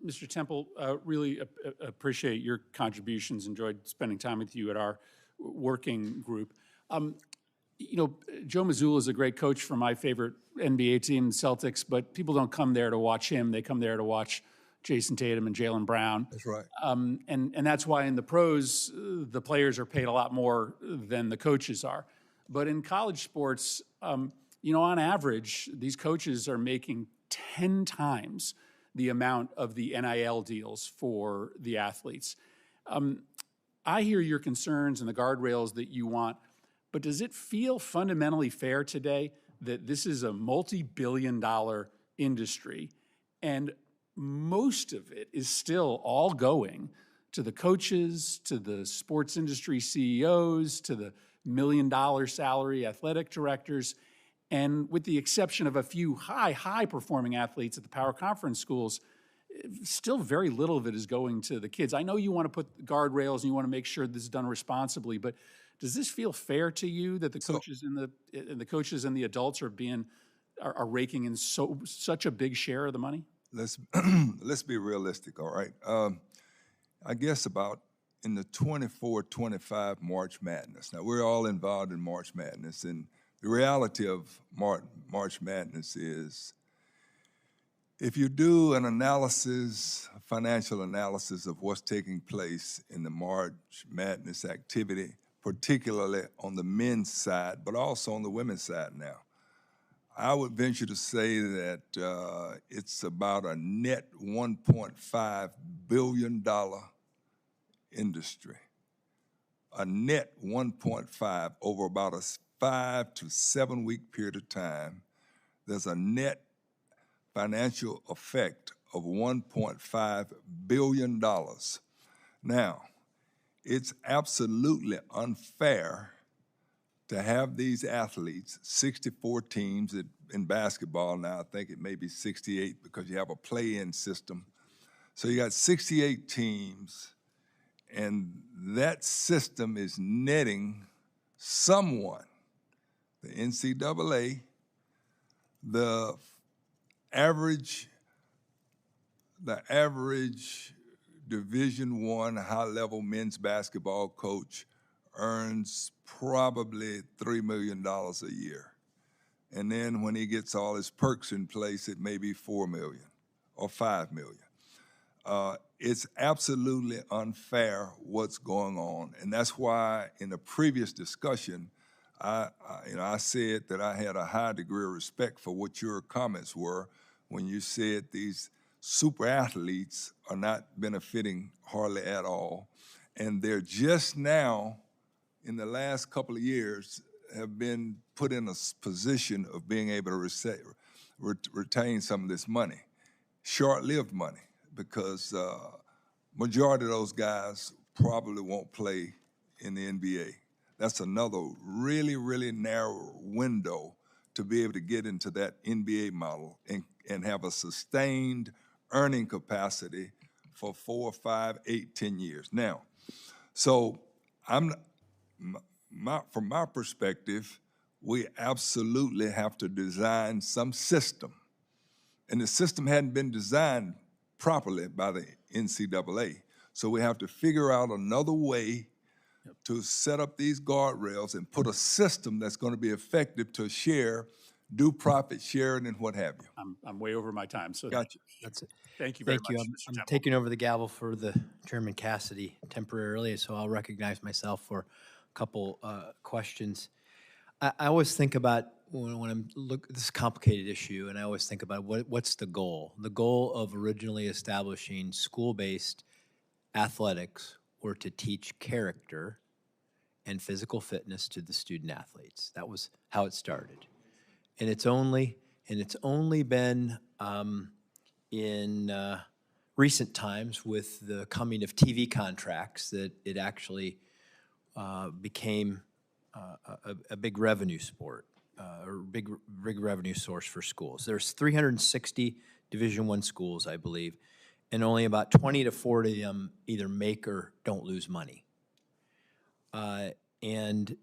Mr. Temple, really appreciate your contributions. Enjoyed spending time with you at our working group. You know, Joe Mazzulla is a great coach for my favorite NBA team, the Celtics, but people don't come there to watch him. They come there to watch Jason Tatum and Jaylen Brown. That's right. And that's why in the pros, the players are paid a lot more than the coaches are. But in college sports, you know, on average, these coaches are making 10 times the amount of the NIL deals for the athletes. I hear your concerns and the guardrails that you want, but does it feel fundamentally fair today that this is a multi-billion-dollar industry and most of it is still all going to the coaches, to the sports industry CEOs, to the million-dollar salary athletic directors, and with the exception of a few high-performing athletes at the power conference schools, still very little of it is going to the kids. I know you want to put guardrails and you want to make sure this is done responsibly, but does this feel fair to you that the coaches and the coaches and the adults are raking in such a big share of the money? Let's be realistic, all right? I guess about in the 24-25 March Madness. Now, we're all involved in March Madness, and the reality of March Madness is if you do an analysis, a financial analysis of what's taking place in the March Madness activity, particularly on the men's side, but also on the women's side now, I would venture to say that it's about a net $1.5 billion industry. A net 1.5 over about a 5 to 7 week period of time. There's a net financial effect of $1.5 billion. Now, it's absolutely unfair to have these athletes, 64 teams in basketball now, I think it may be 68 because you have a play-in system. So you got 68 teams, and that system is netting someone, the NCAA, the average Division I high-level men's basketball coach earns probably $3 million a year. And then when he gets all his perks in place, it may be $4 million or $5 million. It's absolutely unfair what's going on. And that's why in the previous discussion, I said that I had a high degree of respect for what your comments were when you said these super athletes are not benefiting hardly at all. And they're just now, in the last couple of years, have been put in a position of being able to retain some of this money, short-lived money, because majority of those guys probably won't play in the NBA. That's another really, really narrow window to be able to get into that NBA model and have a sustained earning capacity for 4, 5, 8, 10 years. Now, so from my perspective, we absolutely have to design some system. And the system hadn't been designed properly by the NCAA. So we have to figure out another way to set up these guardrails and put a system that's going to be effective to share do profit sharing and what have you. I'm way over my time, so Gotcha. That's it. thank you very Thank you. much, I'm, Mr. I'm Temple. taking over the gavel for the Chairman Cassidy temporarily, so I'll recognize myself for a couple questions. I always think about when I'm this is a complicated issue, and I always think about what's the goal? The goal of originally establishing school-based athletics were to teach character and physical fitness to the student athletes. That was how it started, and it's only been in recent times with the coming of TV contracts that it actually became a big revenue sport, or big revenue source for schools. There's 360 Division I schools, I believe, and only about 20 to 40 of them either make or don't lose money. And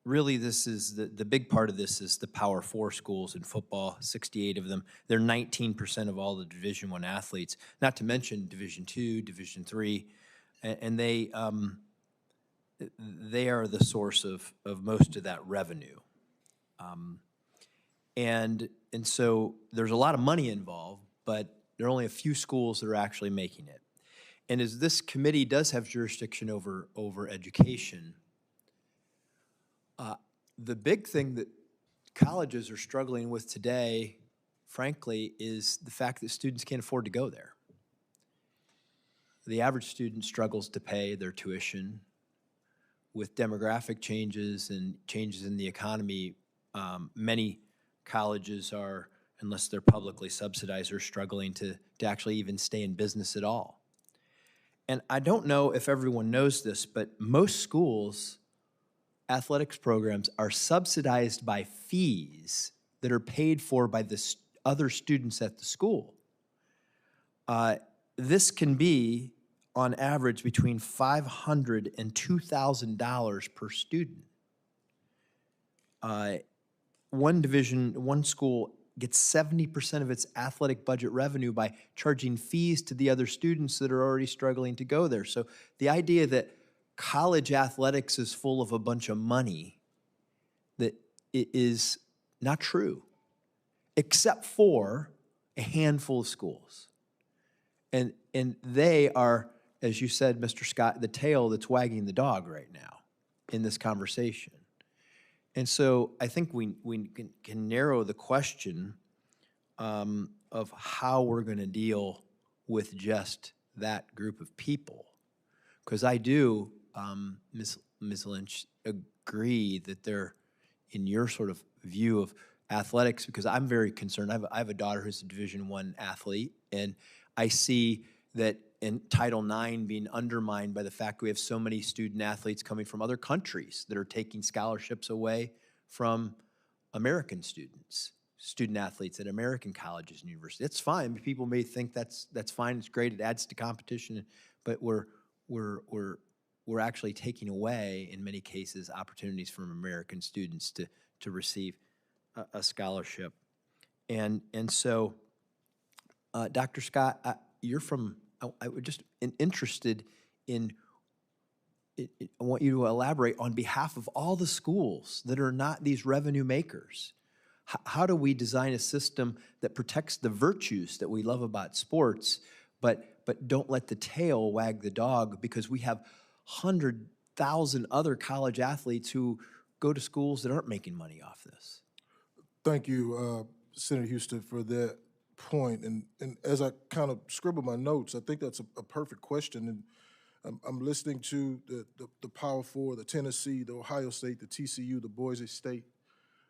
really, this is the big part of this is the Power 4 schools in football, 68 of them. They're 19% of all the Division I athletes, not to mention Division II, Division III, and they are the source of most of that revenue. And so there's a lot of money involved, but there are only a few schools that are actually making it. And as this committee does have jurisdiction over education, the big thing that colleges are struggling with today, frankly, is the fact that students can't afford to go there. The average student struggles to pay their tuition. With demographic changes and changes in the economy, many colleges are, unless they're publicly subsidized, are struggling to actually even stay in business at all. And I don't know if everyone knows this, but most schools' athletics programs are subsidized by fees that are paid for by the other students at the school. This can be, on average, between $500 and $2,000 per student. One school gets 70% of its athletic budget revenue by charging fees to the other students that are already struggling to go there. So the idea that college athletics is full of a bunch of money, that it is not true, except for a handful of schools. And they are, as you said, Mr. Scott, the tail that's wagging the dog right now in this conversation. And so I think we can narrow the question of how we're going to deal with just that group of people. Because I do, Ms. Lynch, agree that they're, in your sort of view of athletics, because I'm very concerned. I have a daughter who's a Division I athlete, and I see that in Title IX being undermined by the fact we have so many student athletes coming from other countries that are taking scholarships away from American students, student athletes at American colleges and universities. It's fine. People may think that's fine. It's great. It adds to competition, but we're actually taking away, in many cases, opportunities from American students to receive a scholarship. And so, Dr. Scott, you're from, I would just interested in, I want you to elaborate on behalf of all the schools that are not these revenue makers. How do we design a system that protects the virtues that we love about sports, but don't let the tail wag the dog, because we have 100,000 other college athletes who go to schools that aren't making money off this? Thank you, Senator Houston, for that point. And as I kind of scribble my notes, I think that's a perfect question. And I'm listening to the Power Four, the Tennessee, the Ohio State, the TCU, the Boise State.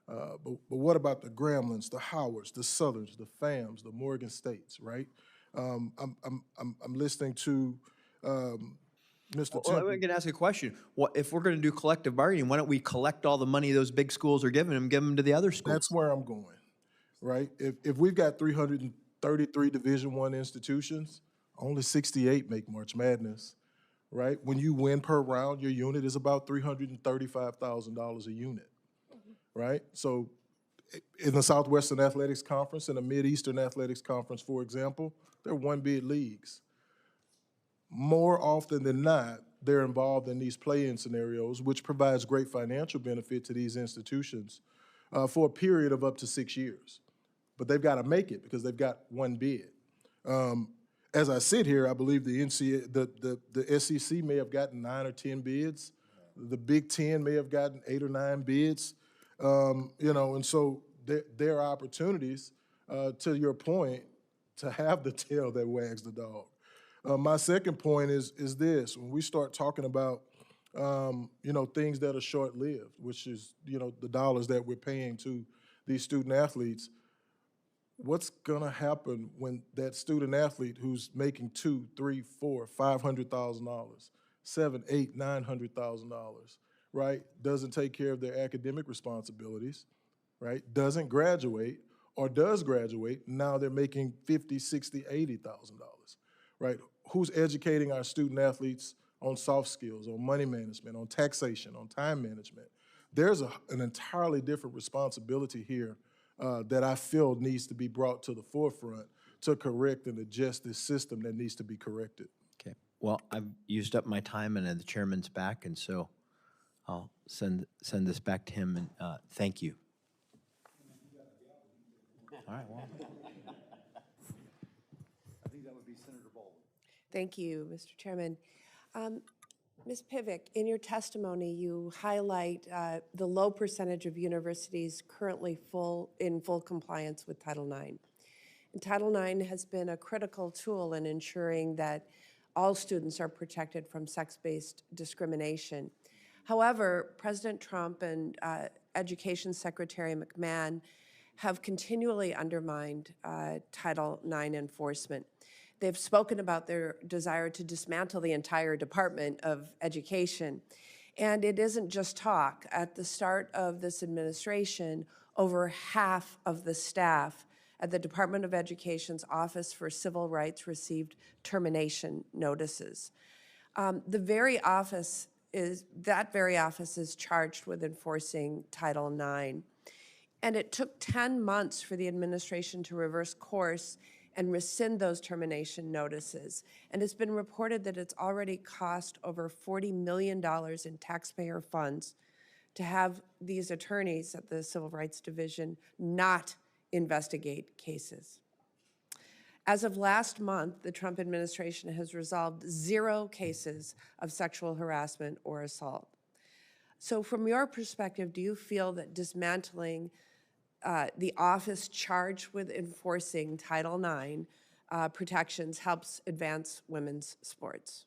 But what about the Gramblin's, the Howards, the Southerns, the FAMs, the Morgan States, right? I'm listening to Mr. Well, Temple. I'm going to ask a question. What if we're going to do collective bargaining? Why don't we collect all the money those big schools are giving them, give them to the other schools? That's where I'm going, right? If we've got 333 Division I institutions, only 68 make March Madness, right? When you win per round, your unit is about $335,000 a unit, right? So in the Southwestern Athletics Conference and the Mid-Eastern Athletics Conference, for example, they're one-bid leagues. More often than not, they're involved in these play-in scenarios, which provides great financial benefit to these institutions. for a period of up to 6 years. But they've got to make it because they've got one bid. As I sit here, I believe the SEC may have gotten 9 or 10 bids. The Big Ten may have gotten 8 or 9 bids. And so there are opportunities, to your point, to have the tail that wags the dog. My second point is this: when we start talking about things that are short-lived, which is the dollars that we're paying to these student athletes, what's gonna happen when that student athlete who's making $200,000, $300,000, $400,000, $500,000, $700,000, $800,000, $900,000, right? Doesn't take care of their academic responsibilities, right? Doesn't graduate, or does graduate, now they're making $50,000, $60,000, $80,000, right? Who's educating our student athletes on soft skills, on money management, on taxation, on time management? There's an entirely different responsibility here that I feel needs to be brought to the forefront to correct and adjust this system that needs to be corrected. Okay, well, I've used up my time and the chairman's back, and so I'll send this back to him, and thank you. All right, well. I think that would be Senator Bowles. Thank you, Mr. Chairman. Ms. Pivick, in your testimony, you highlight the low percentage of universities currently in full compliance with Title IX. And Title IX has been a critical tool in ensuring that all students are protected from sex-based discrimination. However, President Trump and Education Secretary McMahon have continually undermined Title IX enforcement. They've spoken about their desire to dismantle the entire Department of Education. And it isn't just talk. At the start of this administration, over half of the staff at the Department of Education's Office for Civil Rights received termination notices. That very office is charged with enforcing Title IX. And it took 10 months for the administration to reverse course and rescind those termination notices. And it's been reported that it's already cost over $40 million in taxpayer funds to have these attorneys at the Civil Rights Division not investigate cases. As of last month, the Trump administration has resolved 0 cases of sexual harassment or assault. So from your perspective, do you feel that dismantling the office charged with enforcing Title IX protections helps advance women's sports?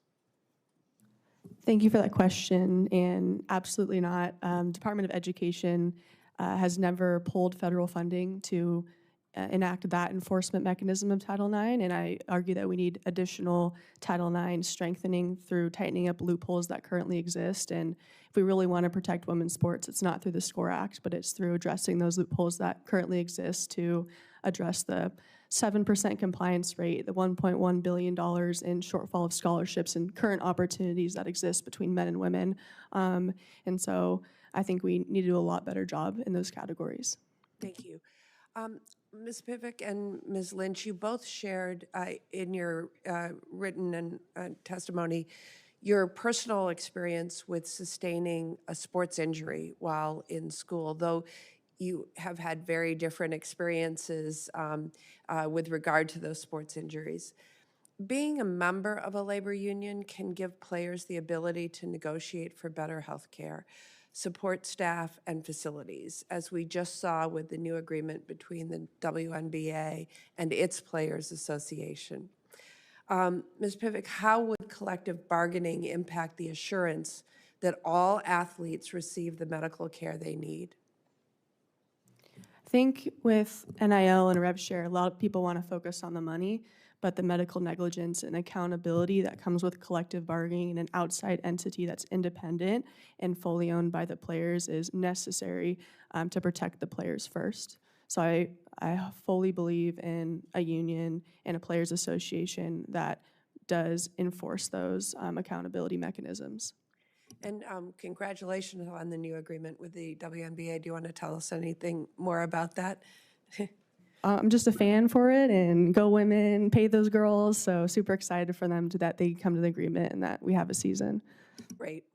Thank you for that question, and absolutely not. Department of Education has never pulled federal funding to enact that enforcement mechanism of Title IX, and I argue that we need additional Title IX strengthening through tightening up loopholes that currently exist. And if we really want to protect women's sports, it's not through the SCORE Act, but it's through addressing those loopholes that currently exist to address the 7% compliance rate, the $1.1 billion in shortfall of scholarships and current opportunities that exist between men and women. And so I think we need to do a lot better job in those categories. Thank you. Ms. Pivick and Ms. Lynch, you both shared in your written and testimony your personal experience with sustaining a sports injury while in school, though you have had very different experiences with regard to those sports injuries. Being a member of a labor union can give players the ability to negotiate for better health care, support staff and facilities, as we just saw with the new agreement between the WNBA and its Players Association. Ms. Pivick, how would collective bargaining impact the assurance that all athletes receive the medical care they need? I think with NIL and rev share, a lot of people want to focus on the money, but the medical negligence and accountability that comes with collective bargaining and an outside entity that's independent and fully owned by the players is necessary to protect the players first. So I fully believe in a union and a players association that does enforce those accountability mechanisms. And congratulations on the new agreement with the WNBA. Do you want to tell us anything more about that? I'm just a fan for it, and go women, pay those girls. So super excited for them that they come to the agreement and that we have a season. Great.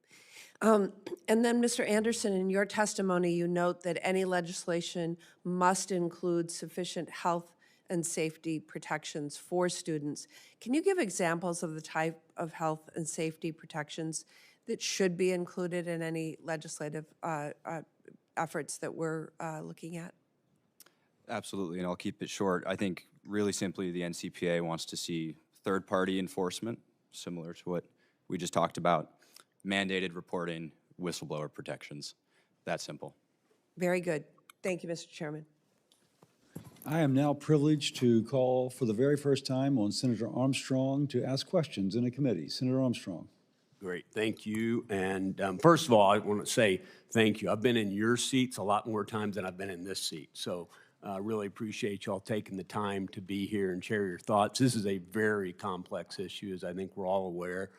And then, Mr. Anderson, in your testimony, you note that any legislation must include sufficient health and safety protections for students. Can you give examples of the type of health and safety protections that should be included in any legislative efforts that we're looking at? Absolutely, and I'll keep it short. I think really simply the NCPA wants to see third-party enforcement, similar to what we just talked about, mandated reporting, whistleblower protections. That simple. Very good. Thank you, Mr. Chairman. I am now privileged to call for the very first time on Senator Armstrong to ask questions in a committee. Senator Armstrong. Great, thank you. And first of all, I want to say thank you. I've been in your seats a lot more times than I've been in this seat. So I really appreciate y'all taking the time to be here and share your thoughts. This is a very complex issue, as I think we're all aware.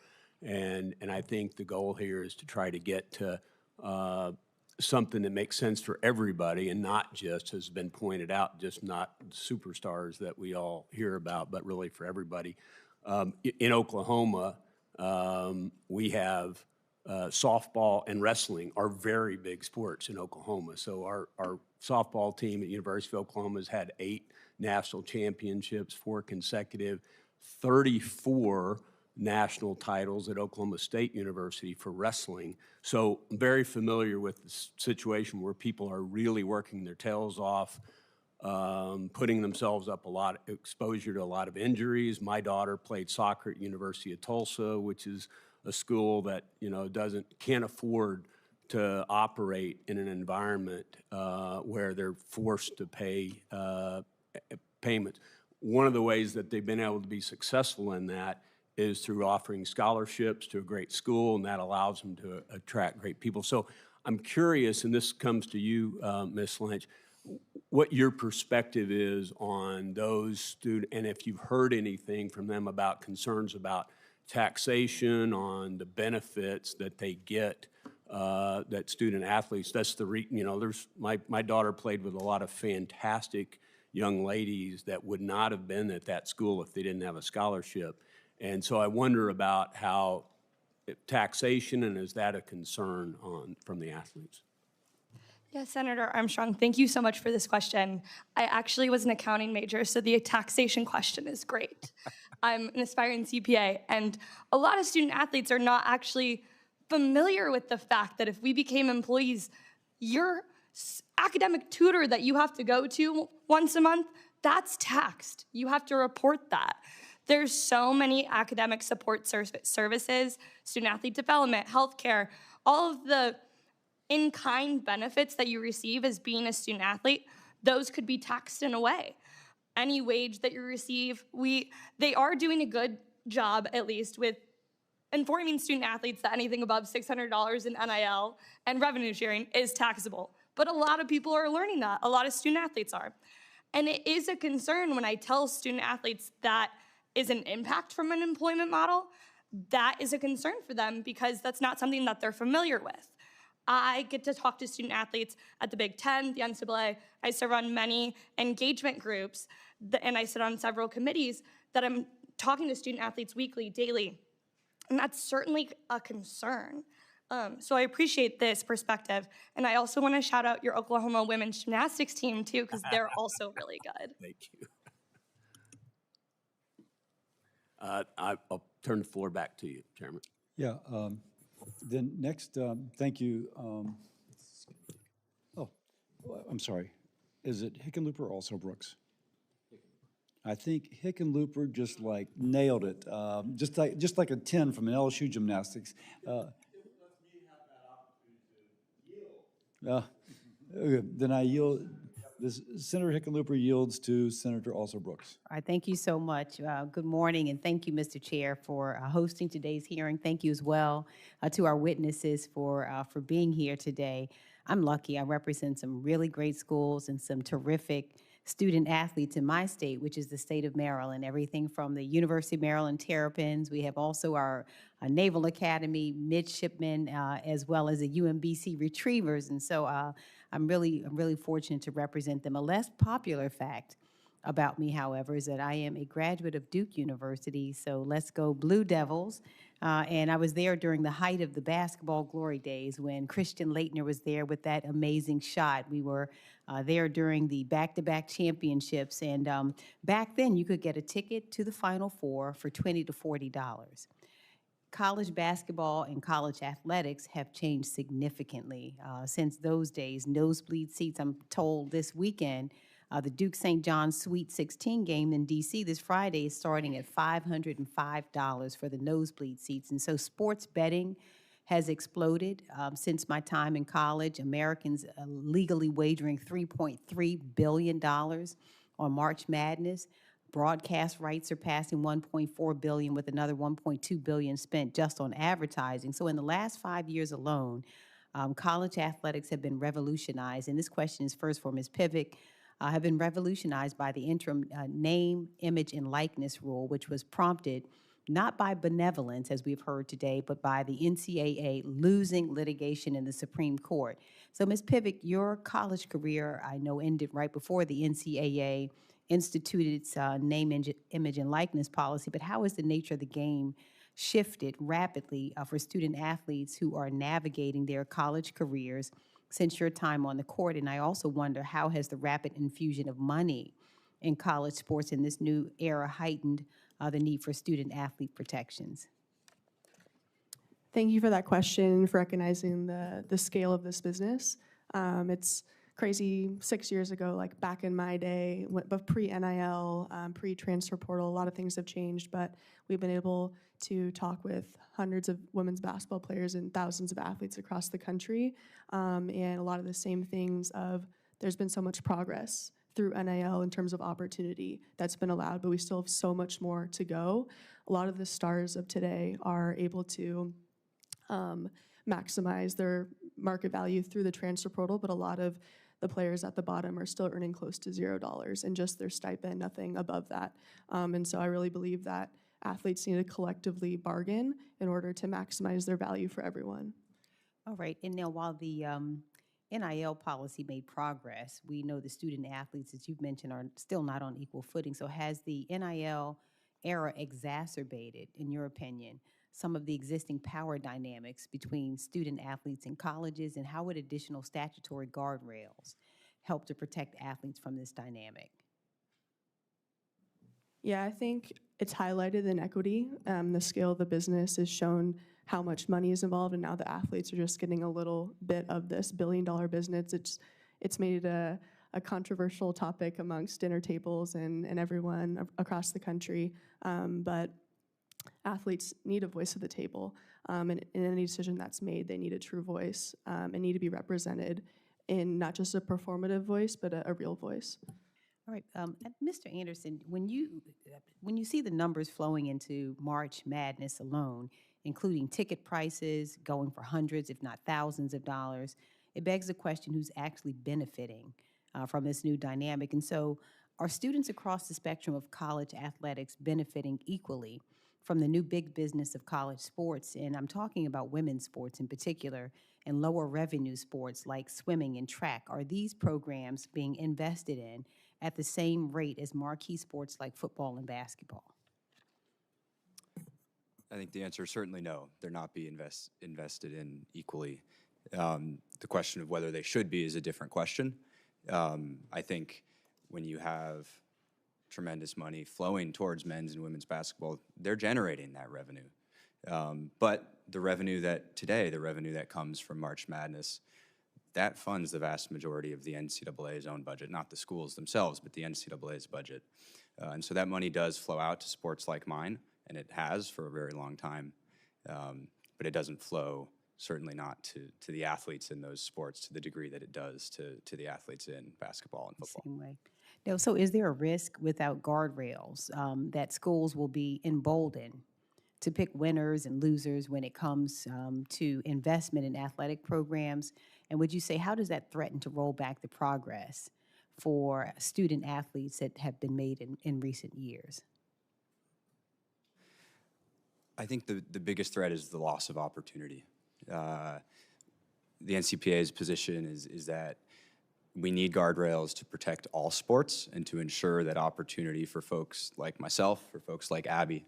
And I think the goal here is to try to get to something that makes sense for everybody and not just, has been pointed out, just not superstars that we all hear about, but really for everybody. In Oklahoma, we have softball and wrestling are very big sports in Oklahoma. So our softball team at University of Oklahoma has had 8 national championships, 4 consecutive, 34 national titles at Oklahoma State University for wrestling. So I'm very familiar with the situation where people are really working their tails off, putting themselves up a lot, exposure to a lot of injuries. My daughter played soccer at University of Tulsa, which is a school that, you know, can't afford to operate in an environment where they're forced to pay payments. One of the ways that they've been able to be successful in that is through offering scholarships to a great school, and that allows them to attract great people. So I'm curious, and this comes to you, Ms. Lynch, what your perspective is on those students, and if you've heard anything from them about concerns about taxation, on the benefits that they get, that student athletes. That's the you know, there's my daughter played with a lot of fantastic young ladies that would not have been at that school if they didn't have a scholarship. And so I wonder about how taxation, and is that a concern from the athletes? Yeah, Senator Armstrong, thank you so much for this question. I actually was an accounting major, so the taxation question is great. I'm an aspiring CPA, and a lot of student athletes are not actually familiar with the fact that if we became employees, your academic tutor that you have to go to once a month, that's taxed. You have to report that. There's so many academic support services, student athlete development, healthcare, all of the in-kind benefits that you receive as being a student athlete, those could be taxed in a way. Any wage that you receive, they are doing a good job, at least, with informing student athletes that anything above $600 in NIL and revenue sharing is taxable. But a lot of people are learning that. A lot of student athletes are. And it is a concern when I tell student athletes that is an impact from an employment model. That is a concern for them because that's not something that they're familiar with. I get to talk to student athletes at the Big Ten, the NCAA. I serve on many engagement groups, and I sit on several committees that I'm talking to student athletes weekly, daily, and that's certainly a concern. So I appreciate this perspective, and I also want to shout out your Oklahoma women's gymnastics team, too, because they're also really good. Thank you. I'll turn the floor back to you, Chairman. Yeah. Then next, thank you. I'm sorry. Is it Hickenlooper or also Brooks? I think Hickenlooper just like nailed it. Just like a 10 from an LSU gymnastics. Okay, then I yield. Senator Hickenlooper yields to Senator Also Brooks. All right, thank you so much. Good morning, and thank you, Mr. Chair, for hosting today's hearing. Thank you as well to our witnesses for being here today. I'm lucky. I represent some really great schools and some terrific student athletes in my state, which is the state of Maryland. Everything from the University of Maryland Terrapins. We have also our Naval Academy midshipmen, as well as the UMBC Retrievers. And so I'm really fortunate to represent them. A less popular fact about me, however, is that I am a graduate of Duke University, so let's go Blue Devils. And I was there during the height of the basketball glory days when Christian Laettner was there with that amazing shot. We were there during the back-to-back championships, and back then you could get a ticket to the Final Four for $20 to $40. College basketball and college athletics have changed significantly since those days. Nosebleed seats, I'm told this weekend, the Duke St. John's Sweet 16 game in D.C. this Friday is starting at $505 for the nosebleed seats. And so sports betting has exploded since my time in college. Americans legally wagering $3.3 billion on March Madness. Broadcast rights are passing $1.4 billion, with another $1.2 billion spent just on advertising. So in the last 5 years alone, college athletics have been revolutionized. And this question is first for Ms. Pivick. Have been revolutionized by the interim name, image, and likeness rule, which was prompted not by benevolence, as we've heard today, but by the NCAA losing litigation in the Supreme Court. So, Ms. Pivick, your college career, I know, ended right before the NCAA instituted its name, image, and likeness policy, but how has the nature of the game shifted rapidly for student athletes who are navigating their college careers since your time on the court? And I also wonder, how has the rapid infusion of money in college sports in this new era heightened the need for student athlete protections? Thank you for that question, for recognizing the scale of this business. It's crazy 6 years ago, like back in my day, but pre-NIL, pre-transfer portal, a lot of things have changed, but we've been able to talk with hundreds of women's basketball players and thousands of athletes across the country, and a lot of the same things of there's been so much progress through NIL in terms of opportunity that's been allowed, but we still have so much more to go. A lot of the stars of today are able to maximize their market value through the transfer portal, but a lot of the players at the bottom are still earning close to $0 and just their stipend, nothing above that. And so I really believe that athletes need to collectively bargain in order to maximize their value for everyone. All right, and now while the NIL policy made progress, we know the student athletes, as you've mentioned, are still not on equal footing. So has the NIL era exacerbated, in your opinion, some of the existing power dynamics between student athletes and colleges, and how would additional statutory guardrails help to protect athletes from this dynamic? Yeah, I think it's highlighted inequity. The scale of the business is shown how much money is involved, and now the athletes are just getting a little bit of this billion-dollar business. It's made it a controversial topic amongst dinner tables and everyone across the country, but athletes need a voice at the table, and in any decision that's made, they need a true voice and need to be represented in not just a performative voice, but a real voice. All right, Mr. Anderson, when you see the numbers flowing into March Madness alone, including ticket prices going for hundreds, if not thousands of dollars, it begs the question, who's actually benefiting from this new dynamic? And so are students across the spectrum of college athletics benefiting equally from the new big business of college sports? And I'm talking about women's sports in particular, and lower revenue sports like swimming and track. Are these programs being invested in at the same rate as marquee sports like football and basketball? I think the answer is certainly no. They're not being invested in equally. The question of whether they should be is a different question. I think when you have tremendous money flowing towards men's and women's basketball, they're generating that revenue. But the revenue that comes from March Madness, that funds the vast majority of the NCAA's own budget, not the schools themselves, but the NCAA's budget. And so that money does flow out to sports like mine, and it has for a very long time, but it doesn't flow, certainly not to the athletes in those sports to the degree that it does to the athletes in basketball and football. Same way. Now, so is there a risk without guardrails that schools will be emboldened to pick winners and losers when it comes to investment in athletic programs? And would you say, how does that threaten to roll back the progress for student athletes that have been made in recent years? I think the biggest threat is the loss of opportunity. The NCPA's position is that we need guardrails to protect all sports and to ensure that opportunity for folks like myself, for folks like Abby,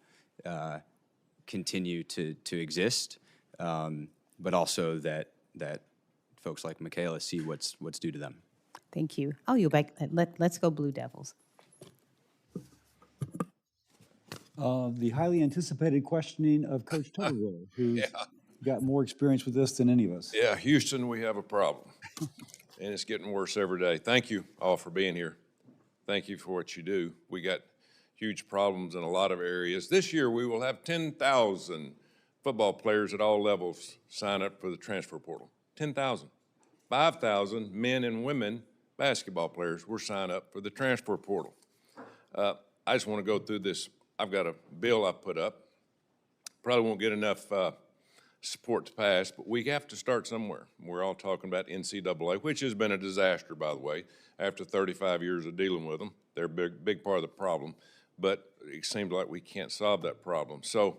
continue to exist, but also that folks like Michaela see what's due to them. Thank you. Oh, you back. Let's go Blue Devils. The highly anticipated questioning of Coach Tuttleville, who's got more experience with this than any of us. Yeah, Houston, we have a problem, and it's getting worse every day. Thank you all for being here. Thank you for what you do. We got huge problems in a lot of areas. This year, we will have 10,000 football players at all levels sign up for the transfer portal. 10,000. 5,000 men and women basketball players will sign up for the transfer portal. I just want to go through this. I've got a bill I put up. Probably won't get enough support to pass, but we have to start somewhere. We're all talking about NCAA, which has been a disaster, by the way, after 35 years of dealing with them. They're a big part of the problem, but it seems like we can't solve that problem. So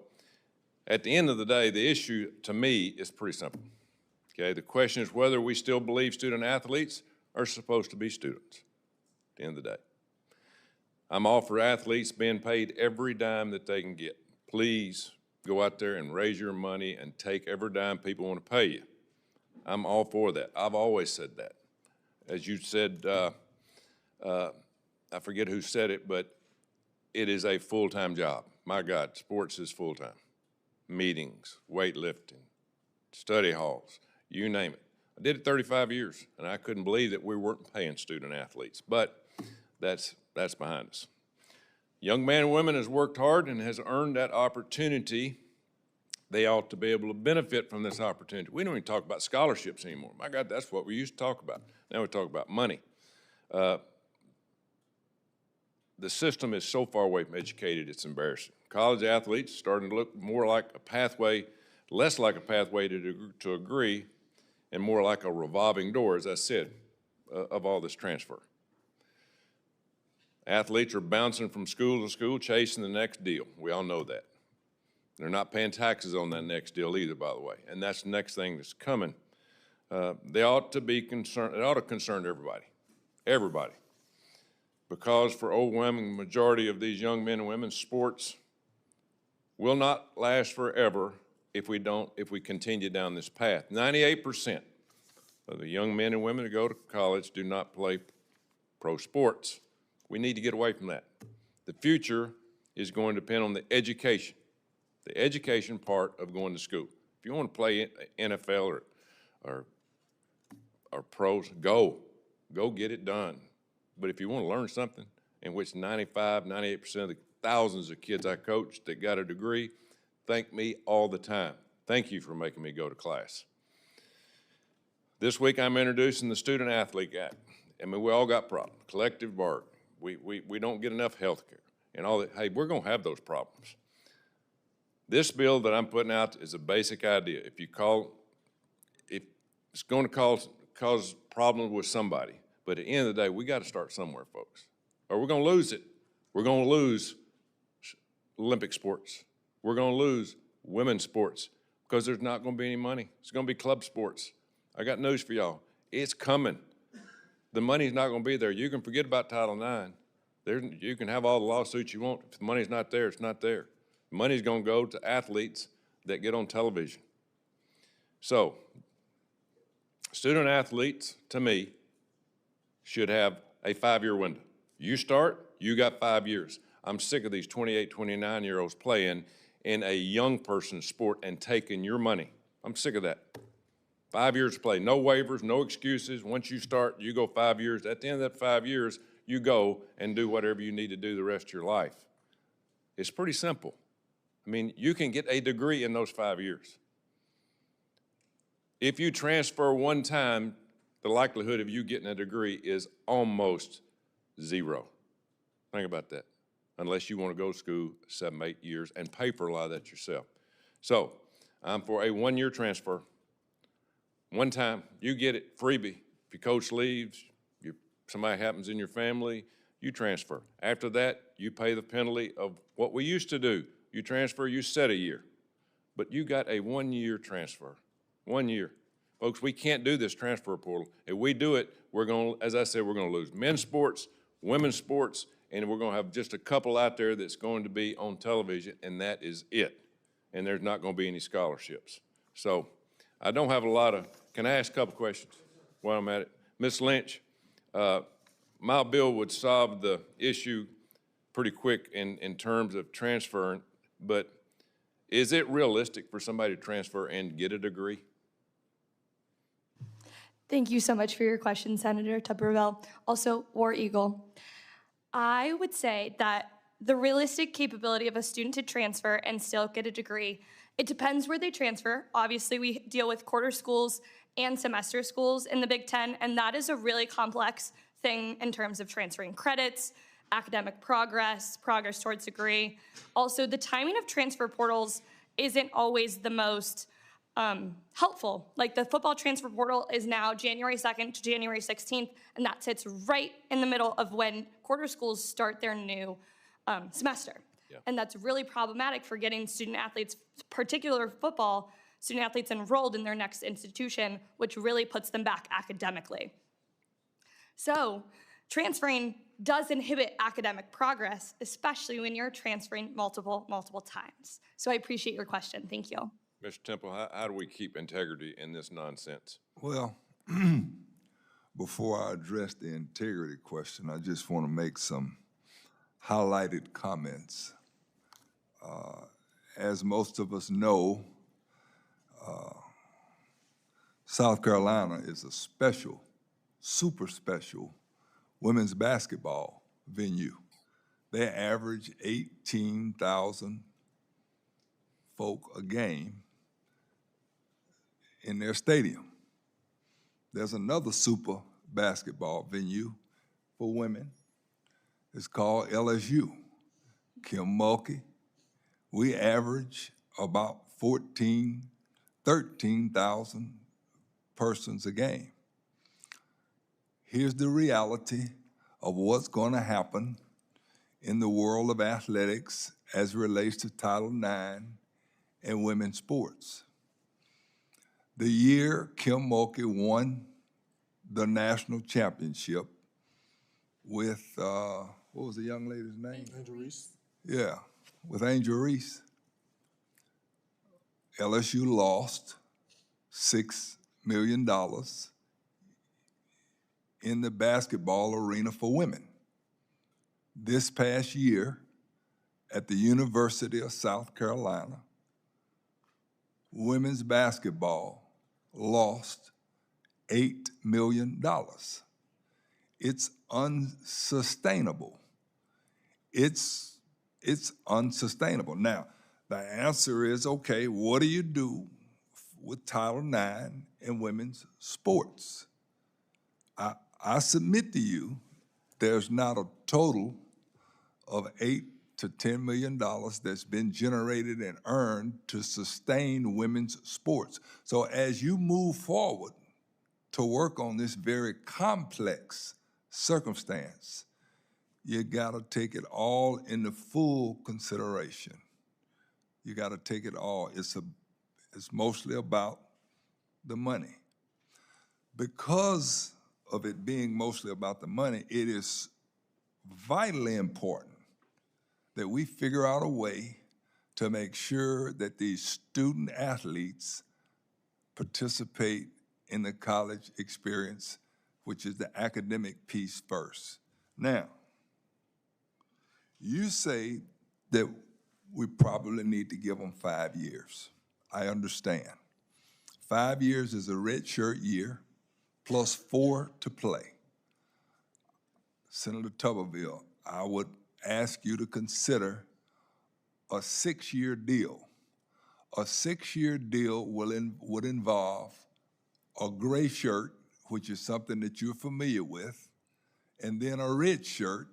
at the end of the day, the issue to me is pretty simple. Okay, the question is whether we still believe student athletes are supposed to be students at the end of the day. I'm all for athletes being paid every dime that they can get. Please go out there and raise your money and take every dime people want to pay you. I'm all for that. I've always said that. As you said, I forget who said it, but it is a full-time job. My God, sports is full-time. Meetings, weightlifting, study halls, you name it. I did it 35 years, and I couldn't believe that we weren't paying student athletes, but that's behind us. Young man and women has worked hard and has earned that opportunity. They ought to be able to benefit from this opportunity. We don't even talk about scholarships anymore. My God, that's what we used to talk about. Now we talk about money. The system is so far away from educated, it's embarrassing. College athletes starting to look more like a pathway, less like a pathway to agree, and more like a revolving door, as I said, of all this transfer. Athletes are bouncing from school to school, chasing the next deal. We all know that. They're not paying taxes on that next deal either, by the way, and that's the next thing that's coming. They ought to be concerned, it ought to concern everybody. Because for overwhelming majority of these young men and women, sports will not last forever if we continue down this path. 98% of the young men and women who go to college do not play pro sports. We need to get away from that. The future is going to depend on the education part of going to school. If you want to play NFL or pros, go get it done. But if you want to learn something, in which 98% of the thousands of kids I coach that got a degree thank me all the time. Thank you for making me go to class. This week I'm introducing the Student Athlete Act. I mean, we all got problems, collective bargaining. We don't get enough health care and all that. Hey, we're going to have those problems. This bill that I'm putting out is a basic idea. If it's going to cause problems with somebody, but at the end of the day, we got to start somewhere, folks, or we're going to lose it. We're going to lose Olympic sports. We're going to lose women's sports because there's not going to be any money. It's going to be club sports. I got news for y'all. It's coming. The money's not going to be there. You can forget about Title IX. You can have all the lawsuits you want. If the money's not there, it's not there. The money's going to go to athletes that get on television. So, student athletes, to me, should have a 5-year window. You start, you got 5 years. I'm sick of these 28, 29-year-olds playing in a young person's sport and taking your money. I'm sick of that. 5 years to play, no waivers, no excuses. Once you start, you go 5 years. At the end of that 5 years, you go and do whatever you need to do the rest of your life. It's pretty simple. I mean, you can get a degree in those 5 years. If you transfer one time, the likelihood of you getting a degree is almost zero. Think about that, unless you want to go to school 7, 8 years and pay for a lot of that yourself. So I'm for a 1-year transfer. One time, you get it, freebie. If your coach leaves, somebody happens in your family, you transfer. After that, you pay the penalty of what we used to do. You transfer, you set a year. But you got a 1-year transfer, 1 year. Folks, we can't do this transfer portal. If we do it, we're going to, as I said, we're going to lose men's sports, women's sports, and we're going to have just a couple out there that's going to be on television, and that is it. And there's not going to be any scholarships. So I don't have a lot of, can I ask a couple questions while I'm at it? Ms. Lynch, my bill would solve the issue pretty quick in terms of transferring, but is it realistic for somebody to transfer and get a degree? Thank you so much for your question, Senator Tupperville. Also, War Eagle. I would say that the realistic capability of a student to transfer and still get a degree, it depends where they transfer. Obviously, we deal with quarter schools and semester schools in the Big Ten, and that is a really complex thing in terms of transferring credits, academic progress, progress towards degree. Also, the timing of transfer portals isn't always the most helpful. Like the football transfer portal is now January 2nd to January 16th, and that sits right in the middle of when quarter schools start their new semester. Yeah. And that's really problematic for getting student athletes, particular football, student athletes enrolled in their next institution, which really puts them back academically. So transferring does inhibit academic progress, especially when you're transferring multiple times. So I appreciate your question. Thank you. Mr. Temple, how do we keep integrity in this nonsense? Well, before I address the integrity question, I just want to make some highlighted comments. As most of us know, South Carolina is a special, super special women's basketball venue. They average 18,000 folk a game in their stadium. There's another super basketball venue for women. It's called LSU, Kim Mulkey. We average about 13,000 persons a game. Here's the reality of what's going to happen in the world of athletics as it relates to Title IX and women's sports. The year Kim Mulkey won the national championship with, what was the young lady's name? Angel Reese. Yeah, with Angel Reese. LSU lost $6 million in the basketball arena for women. This past year at the University of South Carolina, women's basketball lost $8 million. It's unsustainable. It's unsustainable. Now, the answer is, okay, what do you do with Title IX and women's sports? I submit to you, there's not a total of $8 to $10 million that's been generated and earned to sustain women's sports. So as you move forward to work on this very complex circumstance, you gotta take it all into full consideration. You gotta take it all. It's mostly about the money. Because of it being mostly about the money, it is vitally important that we figure out a way to make sure that these student athletes participate in the college experience, which is the academic piece first. Now, you say that we probably need to give them 5 years. I understand. 5 years is a red shirt year, plus 4 to play. Senator Tuberville, I would ask you to consider a 6-year deal. A 6-year deal would involve a gray shirt, which is something that you're familiar with, and then a red shirt,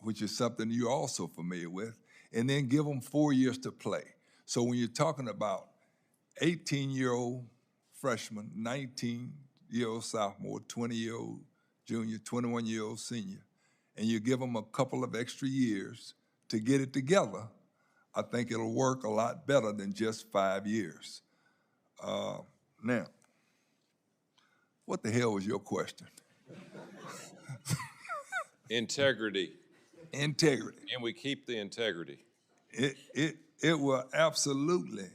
which is something you're also familiar with, and then give them 4 years to play. So when you're talking about 18-year-old freshman, 19-year-old sophomore, 20-year-old junior, 21-year-old senior, and you give them a couple of extra years to get it together, I think it'll work a lot better than just 5 years. Now, what the hell was your question? Integrity. Integrity. And we keep the integrity. It will absolutely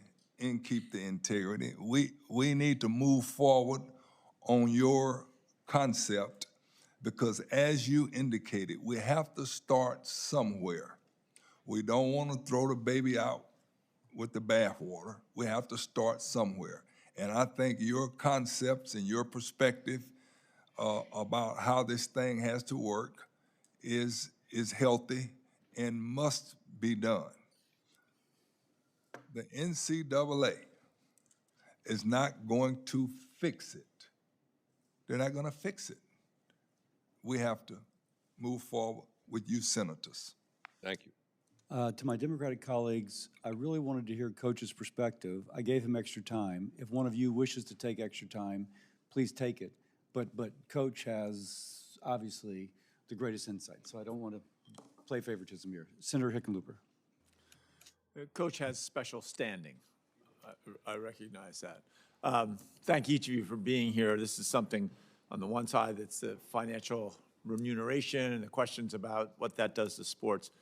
keep the integrity. We need to move forward on your concept because as you indicated, we have to start somewhere. We don't want to throw the baby out with the bathwater. We have to start somewhere. And I think your concepts and your perspective about how this thing has to work is healthy and must be done. The NCAA is not going to fix it. They're not going to fix it. We have to move forward with you senators. Thank you. To my Democratic colleagues, I really wanted to hear Coach's perspective. I gave him extra time. If one of you wishes to take extra time, please take it. But Coach has obviously the greatest insight, so I don't want to play favoritism here. Senator Hickenlooper. Coach has special standing. I recognize that. Thank each of you for being here. This is something, on the one side, that's the financial remuneration and the questions about what that does to sports.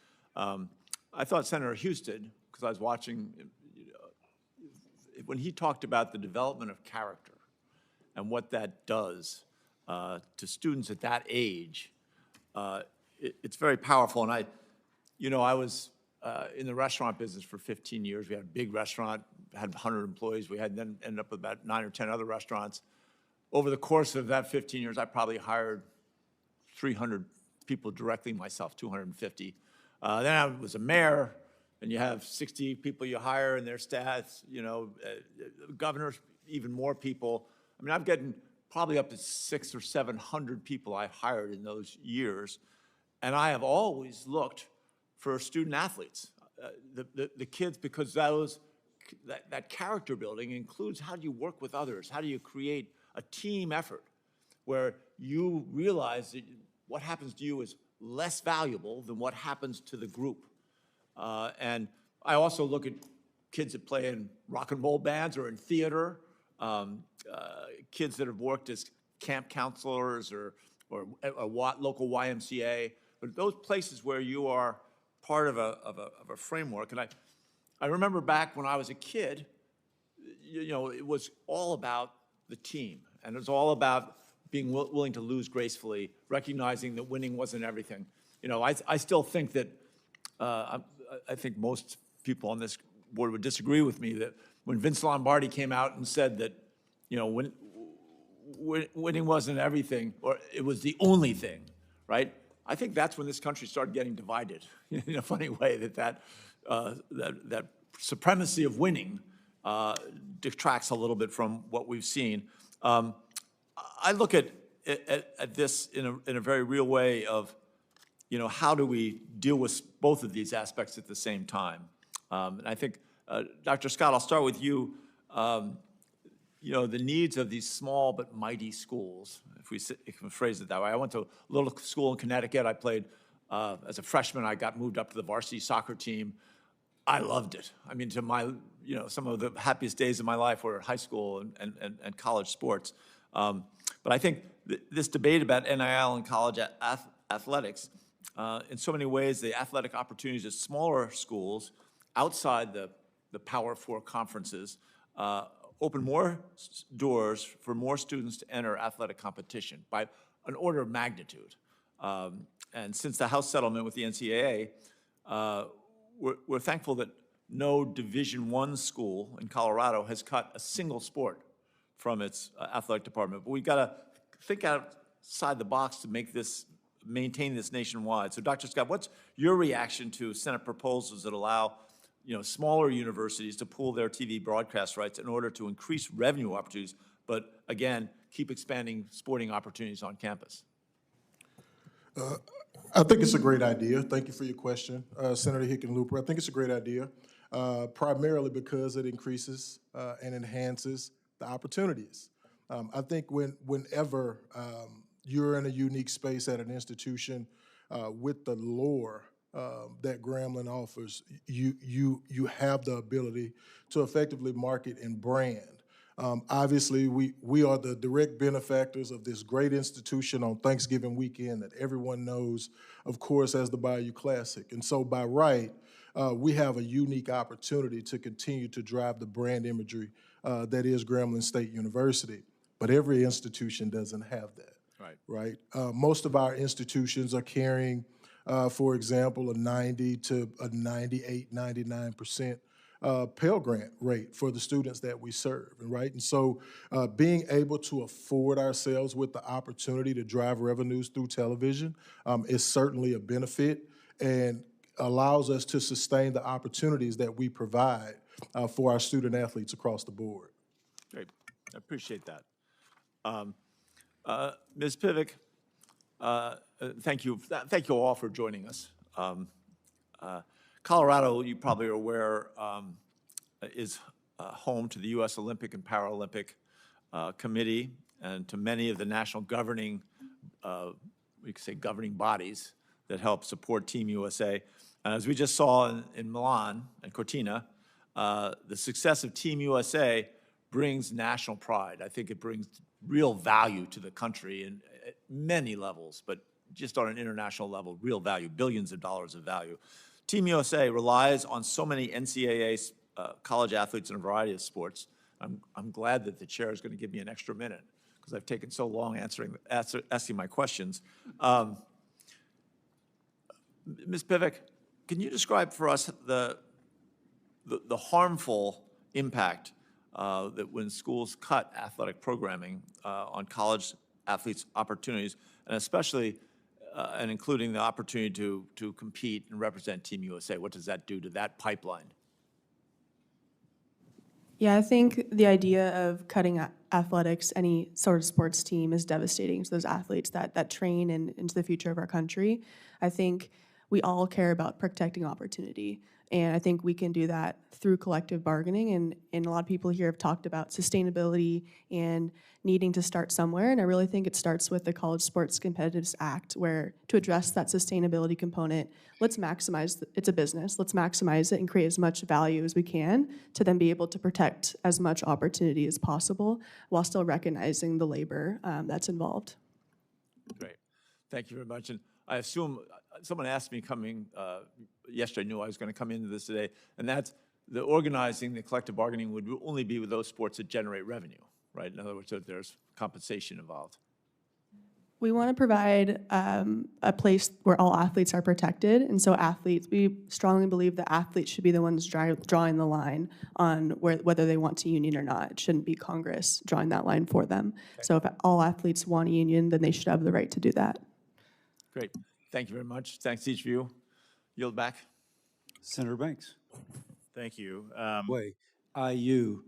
I thought Senator Houston, because I was watching, when he talked about the development of character and what that does to students at that age, it's very powerful. And I was in the restaurant business for 15 years. We had a big restaurant, had 100 employees. We had then ended up with about 9 or 10 other restaurants. Over the course of that 15 years, I probably hired 300 people directly myself, 250. Then I was a mayor, and you have 60 people you hire and their staffs, governors, even more people. I mean, I've gotten probably up to 600 or 700 people I hired in those years. And I have always looked for student athletes, the kids, because that character building includes how do you work with others? How do you create a team effort where you realize that what happens to you is less valuable than what happens to the group? And I also look at kids that play in rock and roll bands or in theater, kids that have worked as camp counselors or a local YMCA, but those places where you are part of a framework. And I remember back when I was a kid, it was all about the team, and it was all about being willing to lose gracefully, recognizing that winning wasn't everything. I still think that, I think most people on this board would disagree with me that when Vince Lombardi came out and said that, winning wasn't everything, or it was the only thing, right? I think that's when this country started getting divided in a funny way, that supremacy of winning detracts a little bit from what we've seen. I look at this in a very real way of, how do we deal with both of these aspects at the same time? And I think, Dr. Scott, I'll start with you. The needs of these small but mighty schools, if we can phrase it that way. I went to a little school in Connecticut. I played, as a freshman, I got moved up to the varsity soccer team. I loved it. I mean, some of the happiest days of my life were high school and college sports. But I think this debate about NIL and college athletics, in so many ways, the athletic opportunities at smaller schools outside the Power Four conferences open more doors for more students to enter athletic competition by an order of magnitude. And since the House settlement with the NCAA, we're thankful that no Division I school in Colorado has cut a single sport from its athletic department. But we've got to think outside the box to maintain this nationwide. So Dr. Scott, what's your reaction to Senate proposals that allow smaller universities to pool their TV broadcast rights in order to increase revenue opportunities, but again, keep expanding sporting opportunities on campus? I think it's a great idea. Thank you for your question, Senator Hickenlooper. I think it's a great idea, primarily because it increases and enhances the opportunities. I think whenever you're in a unique space at an institution with the lore that Grambling offers, you have the ability to effectively market and brand Obviously, we are the direct benefactors of this great institution on Thanksgiving weekend that everyone knows, of course, as the Bayou Classic. And so by right, we have a unique opportunity to continue to drive the brand imagery that is Grambling State University. But every institution doesn't have that. Right? Most of our institutions are carrying, for example, a 90 to a 98, 99% Pell Grant rate for the students that we serve, right? And so being able to afford ourselves with the opportunity to drive revenues through television is certainly a benefit and allows us to sustain the opportunities that we provide for our student athletes across the board. Great. I appreciate that. Ms. Pivick, thank you all for joining us. Colorado, you probably are aware, is home to the U.S. Olympic and Paralympic Committee and to many of the national governing, we could say governing bodies that help support Team USA. And as we just saw in Milan and Cortina, the success of Team USA brings national pride. I think it brings real value to the country at many levels, but just on an international level, real value, billions of dollars of value. Team USA relies on so many NCAA college athletes in a variety of sports. I'm glad that the chair is going to give me an extra minute because I've taken so long asking my questions. Ms. Pivick, can you describe for us the harmful impact that when schools cut athletic programming on college athletes' opportunities, and especially and including the opportunity to compete and represent Team USA? What does that do to that pipeline? Yeah, I think the idea of cutting athletics, any sort of sports team, is devastating to those athletes that train into the future of our country. I think we all care about protecting opportunity. And I think we can do that through collective bargaining. And a lot of people here have talked about sustainability and needing to start somewhere. And I really think it starts with the College Sports Competitiveness Act, where to address that sustainability component, let's maximize, it's a business, let's maximize it and create as much value as we can to then be able to protect as much opportunity as possible while still recognizing the labor that's involved. Great. Thank you very much. And I assume someone asked me coming yesterday, I knew I was going to come into this today, and that's the organizing, the collective bargaining would only be with those sports that generate revenue, right? In other words, that there's compensation involved. We want to provide a place where all athletes are protected. And so athletes, we strongly believe that athletes should be the ones drawing the line on whether they want to union or not. It shouldn't be Congress drawing that line for them. Okay. So if all athletes want a union, then they should have the right to do that. Great. Thank you very much. Thanks to each of you. Yield back. Senator Banks. Thank you. Wait, IU.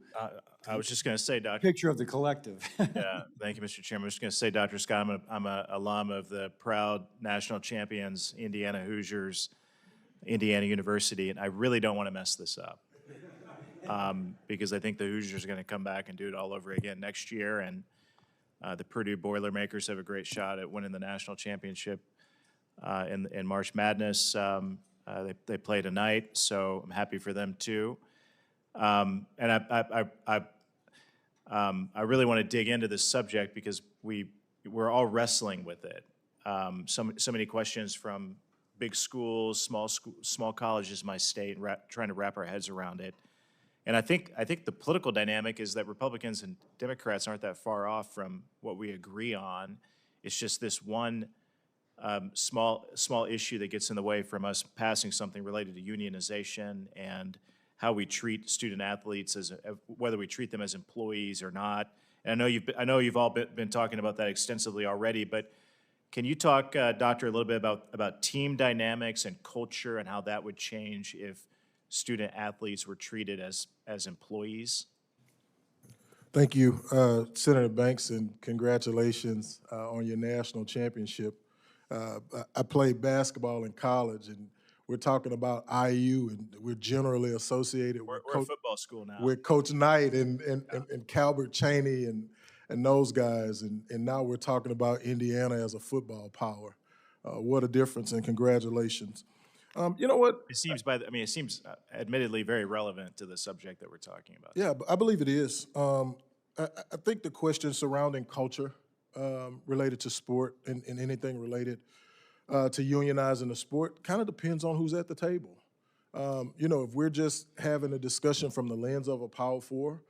I was just going to say, Dr. Picture of the collective. Yeah, thank you, Mr. Chairman. I was just going to say, Dr. Scott, I'm an alum of the proud national champions, Indiana Hoosiers, Indiana University, and I really don't want to mess this up because I think the Hoosiers are going to come back and do it all over again next year, and the Purdue Boilermakers have a great shot at winning the national championship in March Madness. They play tonight, so I'm happy for them too. And I really want to dig into this subject because we're all wrestling with it. So many questions from big schools, small colleges in my state, trying to wrap our heads around it. And I think the political dynamic is that Republicans and Democrats aren't that far off from what we agree on. It's just this one small issue that gets in the way from us passing something related to unionization and how we treat student athletes, as whether we treat them as employees or not. And I know you've all been talking about that extensively already, but can you talk, Doctor, a little bit about team dynamics and culture and how that would change if student athletes were treated as employees? Thank you, Senator Banks, and congratulations on your national championship. I played basketball in college, and we're talking about IU, and we're generally associated we're with a football school now. With Coach Knight and Calbert Chaney and those guys, and now we're talking about Indiana as a football power. What a difference, and congratulations. You know what? It seems admittedly very relevant to the subject that we're talking about. Yeah, I believe it is. I think the question surrounding culture related to sport and anything related to unionizing the sport kind of depends on who's at the table. You know, if we're just having a discussion from the lens of a Power Four,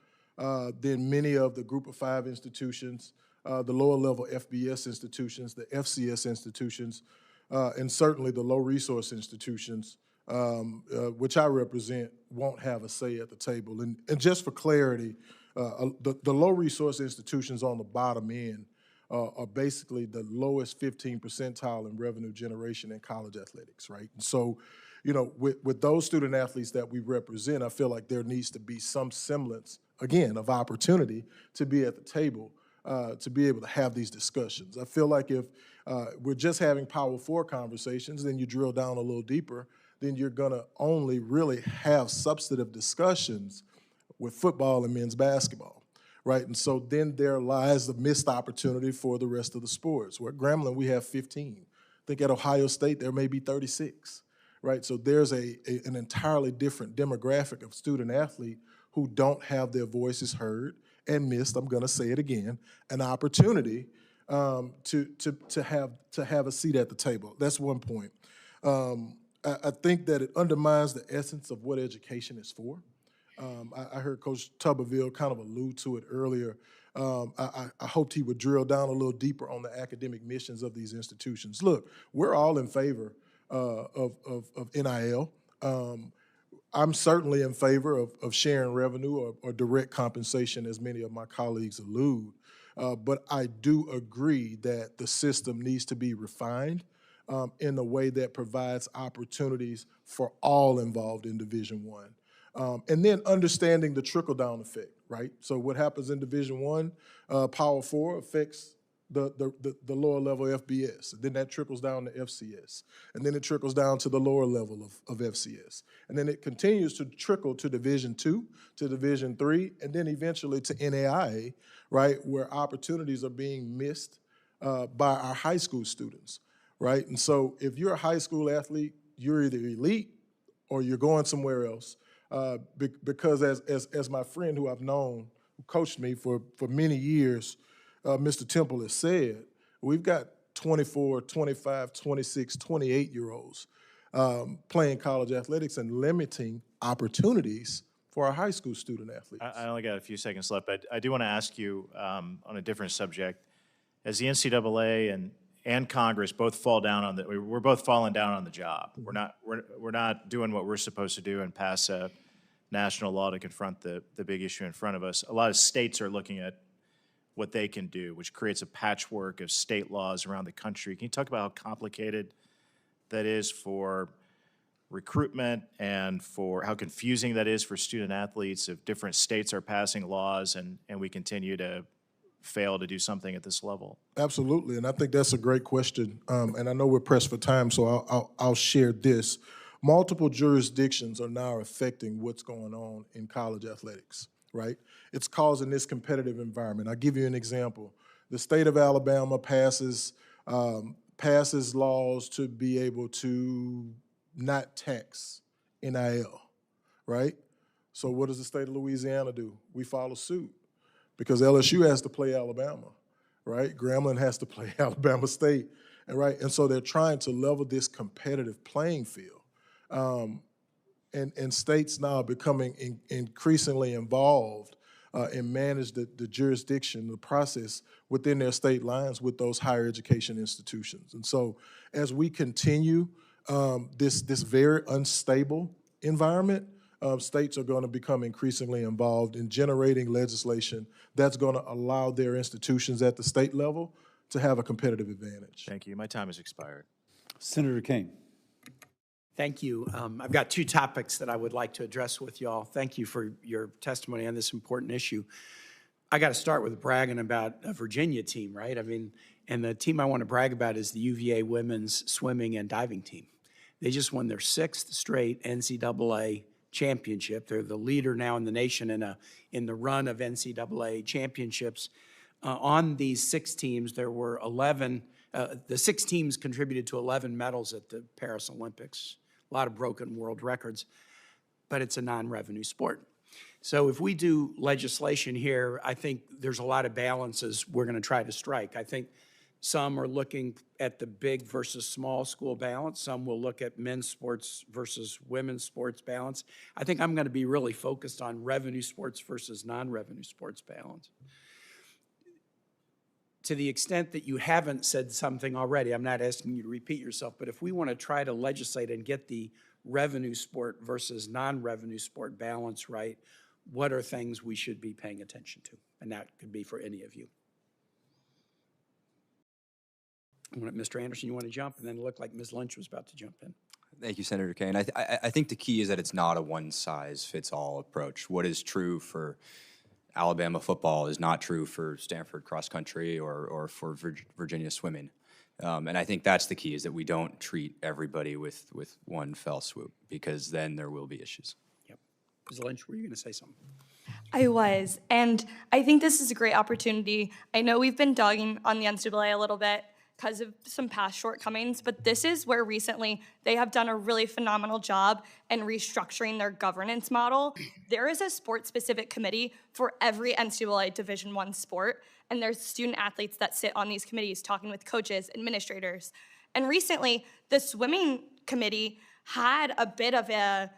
then many of the Group of Five institutions, the lower level FBS institutions, the FCS institutions, and certainly the low resource institutions, which I represent, won't have a say at the table. And just for clarity, the low resource institutions on the bottom end are basically the lowest 15 percentile in revenue generation in college athletics, right? And so, you know, with those student athletes that we represent, I feel like there needs to be some semblance, again, of opportunity to be at the table, to be able to have these discussions. I feel like if we're just having Power Four conversations, then you drill down a little deeper, then you're gonna only really have substantive discussions with football and men's basketball, right? And so then there lies the missed opportunity for the rest of the sports. Where at Grambling, we have 15. I think at Ohio State, there may be 36, right? So there's an entirely different demographic of student athlete who don't have their voices heard and missed, I'm gonna say it again, an opportunity to have a seat at the table. That's one point. I think that it undermines the essence of what education is for. I heard Coach Tuberville kind of allude to it earlier. I hoped he would drill down a little deeper on the academic missions of these institutions. Look, we're all in favor of NIL. I'm certainly in favor of sharing revenue or direct compensation, as many of my colleagues allude. But I do agree that the system needs to be refined in a way that provides opportunities for all involved in Division I. And then understanding the trickle-down effect, right? So what happens in Division I, Power Four affects the lower level FBS. And then that trickles down to FCS. And then it trickles down to the lower level of FCS. And then it continues to trickle to Division II, to Division III, and then eventually to NAIA, right, where opportunities are being missed by our high school students, right? And so if you're a high school athlete, you're either elite or you're going somewhere else. Because as my friend who I've known, who coached me for many years, Mr. Temple has said, we've got 24, 25, 26, 28-year-olds playing college athletics and limiting opportunities for our high school student athletes. I only got a few seconds left, but I do want to ask you on a different subject. As the NCAA and Congress both fall down on we're both falling down on the job. We're not doing what we're supposed to do and pass a national law to confront the big issue in front of us. A lot of states are looking at what they can do, which creates a patchwork of state laws around the country. Can you talk about how complicated that is for recruitment and for how confusing that is for student athletes if different states are passing laws and we continue to fail to do something at this level? Absolutely, and I think that's a great question. And I know we're pressed for time, so I'll share this. Multiple jurisdictions are now affecting what's going on in college athletics, right? It's causing this competitive environment. I'll give you an example. The state of Alabama passes laws to be able to not tax NIL, right? So what does the state of Louisiana do? We follow suit because LSU has to play Alabama, right? Grambling has to play Alabama State, right? And so they're trying to level this competitive playing field. And states now are becoming increasingly involved and manage the jurisdiction, the process within their state lines with those higher education institutions. And so as we continue this very unstable environment, states are going to become increasingly involved in generating legislation that's going to allow their institutions at the state level to have a competitive advantage. Thank you. My time has expired. Senator Kane. Thank you. I've got two topics that I would like to address with y'all. Thank you for your testimony on this important issue. I got to start with bragging about a Virginia team, right? I mean, and the team I want to brag about is the UVA women's swimming and diving team. They just won their 6th straight NCAA championship. They're the leader now in the nation in the run of NCAA championships. On these 6 teams, there were 11. The 6 teams contributed to 11 medals at the Paris Olympics. A lot of broken world records, but it's a non-revenue sport. So if we do legislation here, I think there's a lot of balances we're going to try to strike. I think some are looking at the big versus small school balance. Some will look at men's sports versus women's sports balance. I think I'm going to be really focused on revenue sports versus non-revenue sports balance. To the extent that you haven't said something already, I'm not asking you to repeat yourself, but if we want to try to legislate and get the revenue sport versus non-revenue sport balance right, what are things we should be paying attention to? And that could be for any of you. Mr. Anderson, you want to jump? And then it looked like Ms. Lynch was about to jump in. Thank you, Senator Kane. I think the key is that it's not a one-size-fits-all approach. What is true for Alabama football is not true for Stanford cross country or for Virginia swimming. And I think that's the key, is that we don't treat everybody with one fell swoop, because then there will be issues. Yep. Ms. Lynch, were you going to say something? I was, and I think this is a great opportunity. I know we've been dogging on the NCAA a little bit because of some past shortcomings, but this is where recently they have done a really phenomenal job in restructuring their governance model. There is a sport-specific committee for every NCAA Division I sport, and there's student athletes that sit on these committees talking with coaches, administrators. And recently, the swimming committee had a bit of a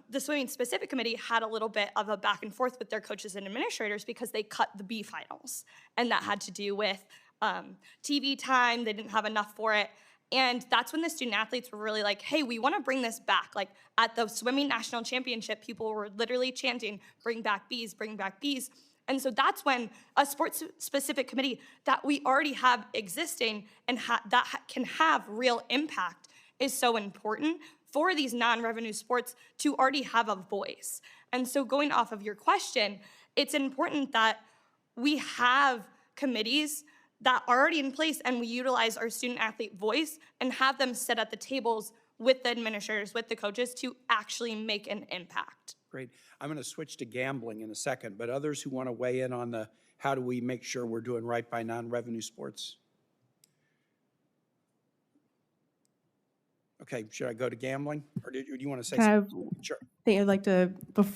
the swimming specific committee had a little bit of a back and forth with their coaches and administrators because they cut the B finals. And that had to do with TV time. They didn't have enough for it. And that's when the student athletes were really like, hey, we want to bring this back. Like at the swimming national championship, people were literally chanting, bring back bees, bring back bees. And so that's when a sports specific committee that we already have existing and that can have real impact is so important for these non-revenue sports to already have a voice. And so going off of your question, it's important that we have committees that are already in place and we utilize our student athlete voice and have them sit at the tables with the administrators, with the coaches to actually make an impact. Great. I'm going to switch to gambling in a second, but others who want to weigh in on the how do we make sure we're doing right by non-revenue sports? Okay, should I go to gambling, or do you want to say something? Sure. I think I'd like to,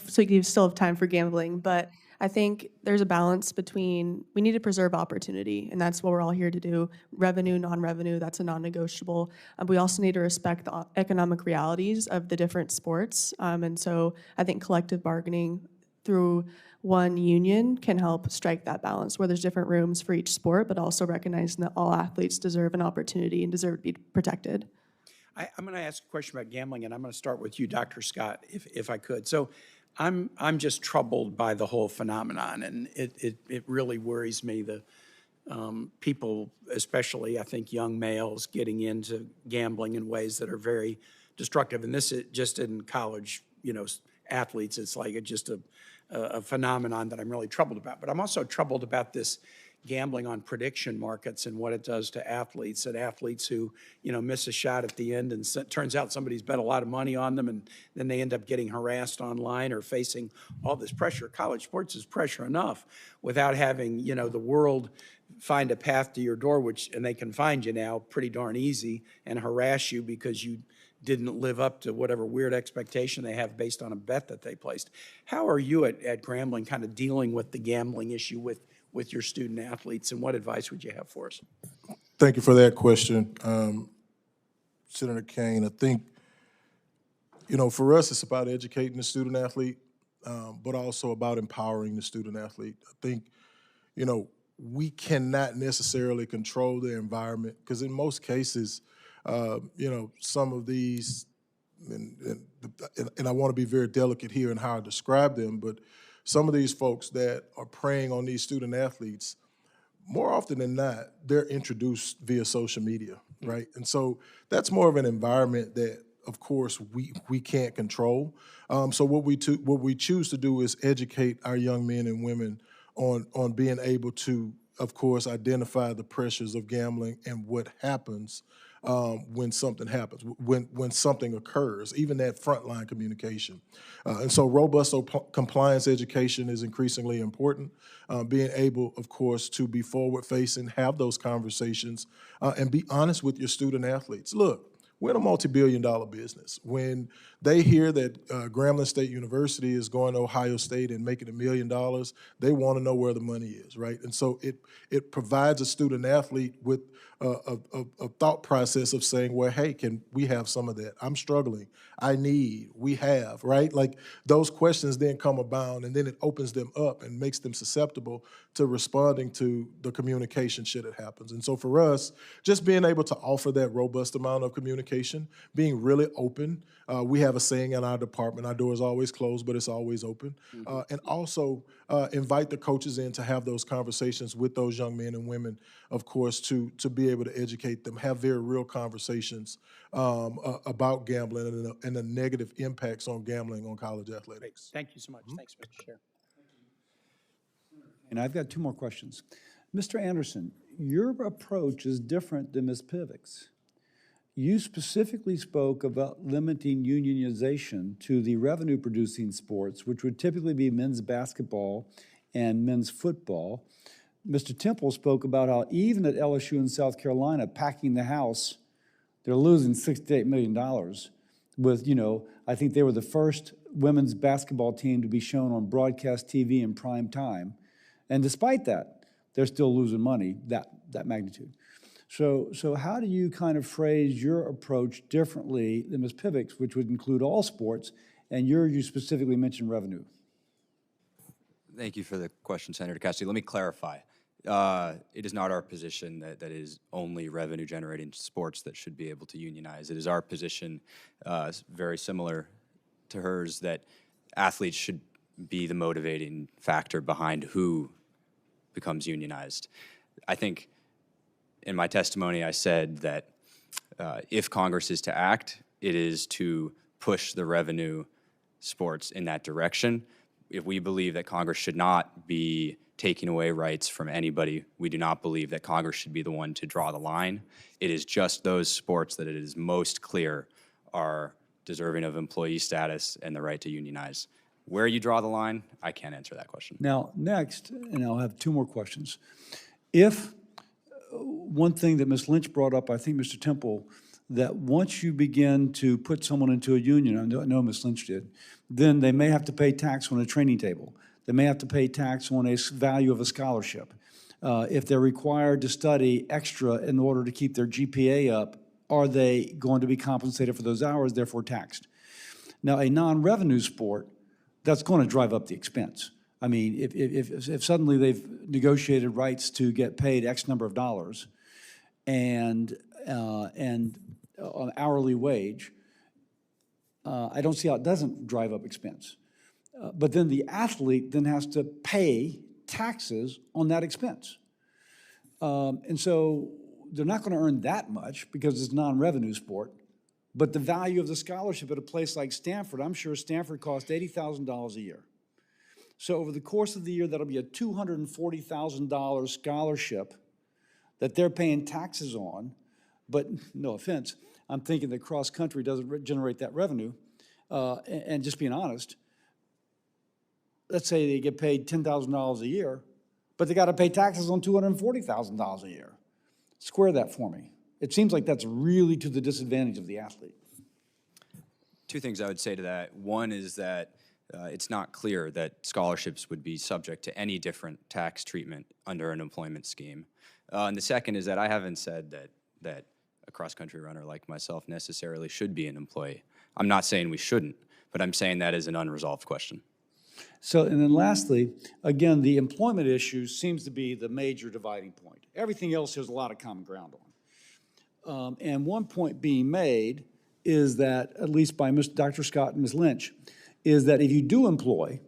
so you still have time for gambling, but I think there's a balance between, we need to preserve opportunity, and that's what we're all here to do. Revenue, non-revenue, that's a non-negotiable. We also need to respect the economic realities of the different sports, and so I think collective bargaining through one union can help strike that balance, where there's different rooms for each sport, but also recognizing that all athletes deserve an opportunity and deserve to be protected. I'm going to ask a question about gambling, and I'm going to start with you, Dr. Scott, if I could. So I'm just troubled by the whole phenomenon, and it really worries me, the people, especially I think young males, getting into gambling in ways that are very destructive. And this is just in college, athletes, it's like just a phenomenon that I'm really troubled about. But I'm also troubled about this gambling on prediction markets and what it does to athletes, and athletes who, miss a shot at the end and turns out somebody's bet a lot of money on them, and then they end up getting harassed online or facing all this pressure. College sports is pressure enough without having, the world find a path to your door, and they can find you now pretty darn easy and harass you because you didn't live up to whatever weird expectation they have based on a bet that they placed. How are you at Grambling kind of dealing with the gambling issue with your student athletes, and what advice would you have for us? Thank you for that question, Senator Kane. I think, for us, it's about educating the student athlete, but also about empowering the student athlete. I think, we cannot necessarily control the environment, because in most cases, some of these, and I want to be very delicate here in how I describe them, but some of these folks that are preying on these student athletes, more often than not, they're introduced via social media, right? And so that's more of an environment that, of course, we can't control. So what we choose to do is educate our young men and women on being able to, of course, identify the pressures of gambling and what happens when something happens, when something occurs, even that frontline communication. And so robust compliance education is increasingly important. Being able, of course, to be forward-facing, have those conversations, and be honest with your student athletes. Look, we're in a multi-billion-dollar business. When they hear that Grambling State University is going to Ohio State and making $1 million, they want to know where the money is, right? And so it provides a student athlete with a thought process of saying, well, hey, can we have some of that? I'm struggling. I need, we have, right? Like those questions then come abound, and then it opens them up and makes them susceptible to responding to the communication should it happens. And so for us, just being able to offer that robust amount of communication, being really open. We have a saying in our department, our door is always closed, but it's always open. And also invite the coaches in to have those conversations with those young men and women, of course, to be able to educate them, have very real conversations about gambling and the negative impacts on gambling on college athletics. Thank you so much. Thanks, Mr. Chair. And I've got two more questions. Mr. Anderson, your approach is different than Ms. Pivik's. You specifically spoke about limiting unionization to the revenue-producing sports, which would typically be men's basketball and men's football. Mr. Temple spoke about how even at LSU and South Carolina, packing the house, they're losing $6 to $8 million with, I think they were the first women's basketball team to be shown on broadcast TV in prime time. And despite that, they're still losing money, that magnitude. So how do you kind of phrase your approach differently than Ms. Pivik's, which would include all sports, and you specifically mentioned revenue? Thank you for the question, Senator Cassidy. Let me clarify. It is not our position that it is only revenue-generating sports that should be able to unionize. It is our position, very similar to hers, that athletes should be the motivating factor behind who becomes unionized. I think in my testimony I said that if Congress is to act, it is to push the revenue sports in that direction. If we believe that Congress should not be taking away rights from anybody, we do not believe that Congress should be the one to draw the line. It is just those sports that it is most clear are deserving of employee status and the right to unionize. Where you draw the line, I can't answer that question. Now, next, and I'll have two more questions. If one thing that Ms. Lynch brought up, I think Mr. Temple, that once you begin to put someone into a union, I know Ms. Lynch did, then they may have to pay tax on a training table. They may have to pay tax on a value of a scholarship. If they're required to study extra in order to keep their GPA up, are they going to be compensated for those hours, therefore taxed? Now, a non-revenue sport, that's going to drive up the expense. I mean, if suddenly they've negotiated rights to get paid X number of dollars and an hourly wage, I don't see how it doesn't drive up expense. But then the athlete then has to pay taxes on that expense. And so they're not going to earn that much because it's a non-revenue sport. But the value of the scholarship at a place like Stanford, I'm sure Stanford costs $80,000 a year. So over the course of the year, that'll be a $240,000 scholarship that they're paying taxes on. But no offense, I'm thinking that cross-country doesn't generate that revenue. And just being honest, let's say they get paid $10,000 a year, but they got to pay taxes on $240,000 a year. Square that for me. It seems like that's really to the disadvantage of the athlete. Two things I would say to that. One is that it's not clear that scholarships would be subject to any different tax treatment under an employment scheme. And the second is that I haven't said that a cross-country runner like myself necessarily should be an employee. I'm not saying we shouldn't, but I'm saying that is an unresolved question. So, and then lastly, again, the employment issue seems to be the major dividing point. Everything else there's a lot of common ground on. And one point being made is that, at least by Dr. Scott and Ms. Lynch, is that if you do employ,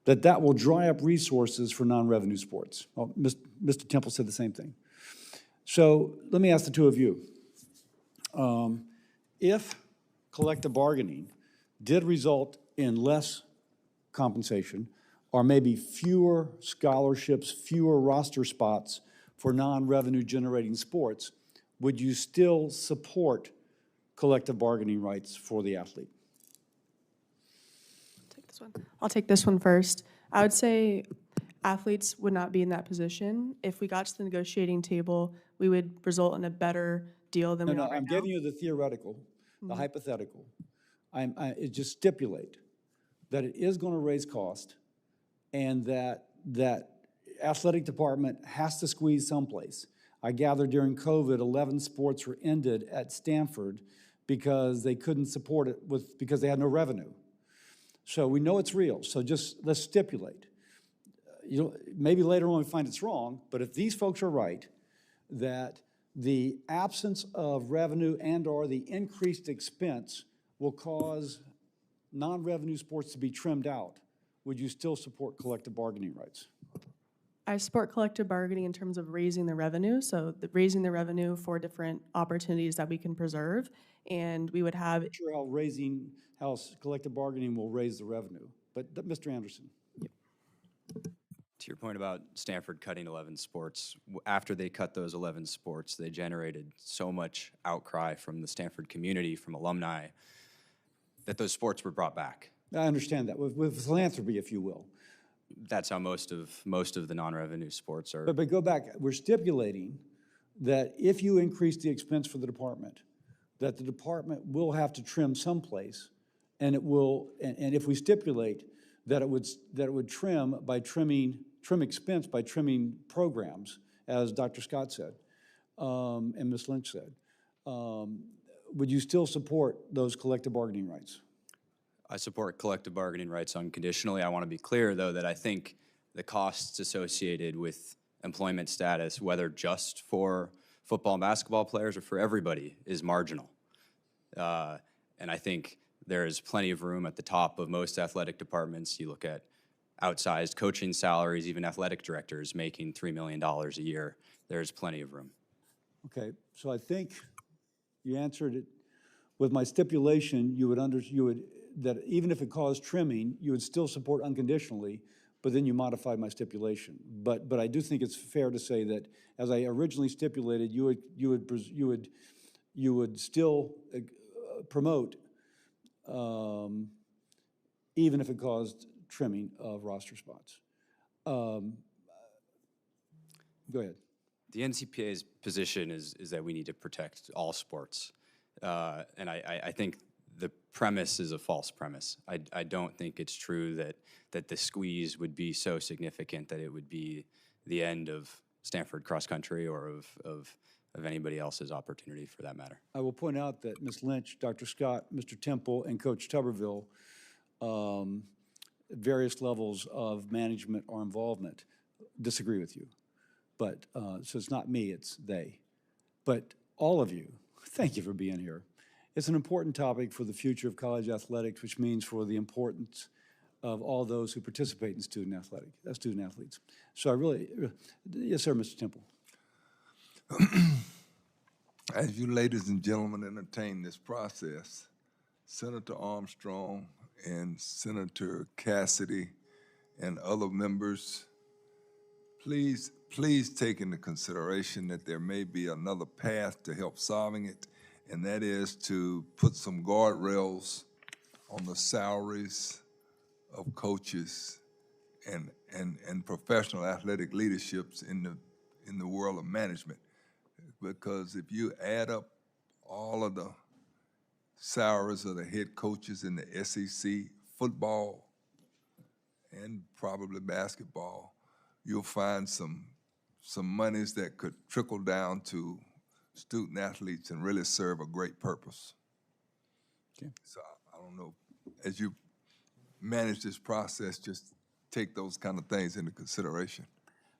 that will dry up resources for non-revenue sports. Well, Mr. Temple said the same thing. So let me ask the two of you. If collective bargaining did result in less compensation, or maybe fewer scholarships, fewer roster spots for non-revenue generating sports, would you still support collective bargaining rights for the athlete? I'll take this one first. I would say Athletes would not be in that position. If we got to the negotiating table, we would result in a better deal than No, we no, are right I'm now. giving you the theoretical, the hypothetical. It just stipulate that it is going to raise cost and that athletic department has to squeeze someplace. I gather during COVID, 11 sports were ended at Stanford because they couldn't support it because they had no revenue. So we know it's real, so just let's stipulate. Maybe later on we find it's wrong, but if these folks are right, that the absence of revenue and/or the increased expense will cause non-revenue sports to be trimmed out, would you still support collective bargaining rights? I support collective bargaining in terms of raising the revenue, so raising the revenue for different opportunities that we can preserve, and we would have. Not sure how collective bargaining will raise the revenue, but Mr. Anderson. To your point about Stanford cutting 11 sports, after they cut those 11 sports, they generated so much outcry from the Stanford community, from alumni, that those sports were brought back. I understand that, with philanthropy, if you will. That's how most of the non-revenue sports are. But go back, we're stipulating that if you increase the expense for the department, that the department will have to trim someplace, and it will, and if we stipulate that it would trim expense by trimming programs, as Dr. Scott said, and Ms. Lynch said, would you still support those collective bargaining rights? I support collective bargaining rights unconditionally. I want to be clear, though, that I think the costs associated with employment status, whether just for football and basketball players or for everybody, is marginal. And I think there is plenty of room at the top of most athletic departments. You look at outsized coaching salaries, even athletic directors making $3 million a year. There's plenty of room. Okay, so I think you answered it with my stipulation. That even if it caused trimming, you would still support unconditionally, but then you modified my stipulation. But I do think it's fair to say that, as I originally stipulated, you would still promote, even if it caused trimming of roster spots. Go ahead. The NCPA's position is that we need to protect all sports. And I think the premise is a false premise. I don't think it's true that the squeeze would be so significant that it would be the end of Stanford cross country or of anybody else's opportunity for that matter. I will point out that Ms. Lynch, Dr. Scott, Mr. Temple, and Coach Tuberville, various levels of management or involvement, disagree with you. But, so it's not me, it's they. But all of you, thank you for being here. It's an important topic for the future of college athletics, which means for the importance of all those who participate in student athletes. So I really, yes, sir, Mr. Temple. As you ladies and gentlemen entertain this process, Senator Armstrong and Senator Cassidy and other members, please take into consideration that there may be another path to help solving it, and that is to put some guardrails on the salaries of coaches and professional athletic leaderships in the world of management. Because if you add up all of the salaries of the head coaches in the SEC, football, and probably basketball, you'll find some monies that could trickle down to student athletes and really serve a great purpose. Okay. So I don't know, as you manage this process, just take those kind of things into consideration.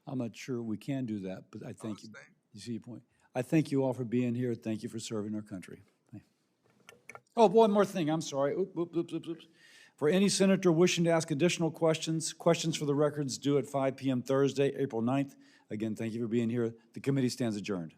I'm not sure we can do that, but I thank you. You see your point. I thank you all for being here. Thank you for serving our country. Oh, one more thing. I'm sorry. Oops. For any senator wishing to ask additional questions for the records due at 5 p.m. Thursday, April 9th. Again, thank you for being here. The committee stands adjourned.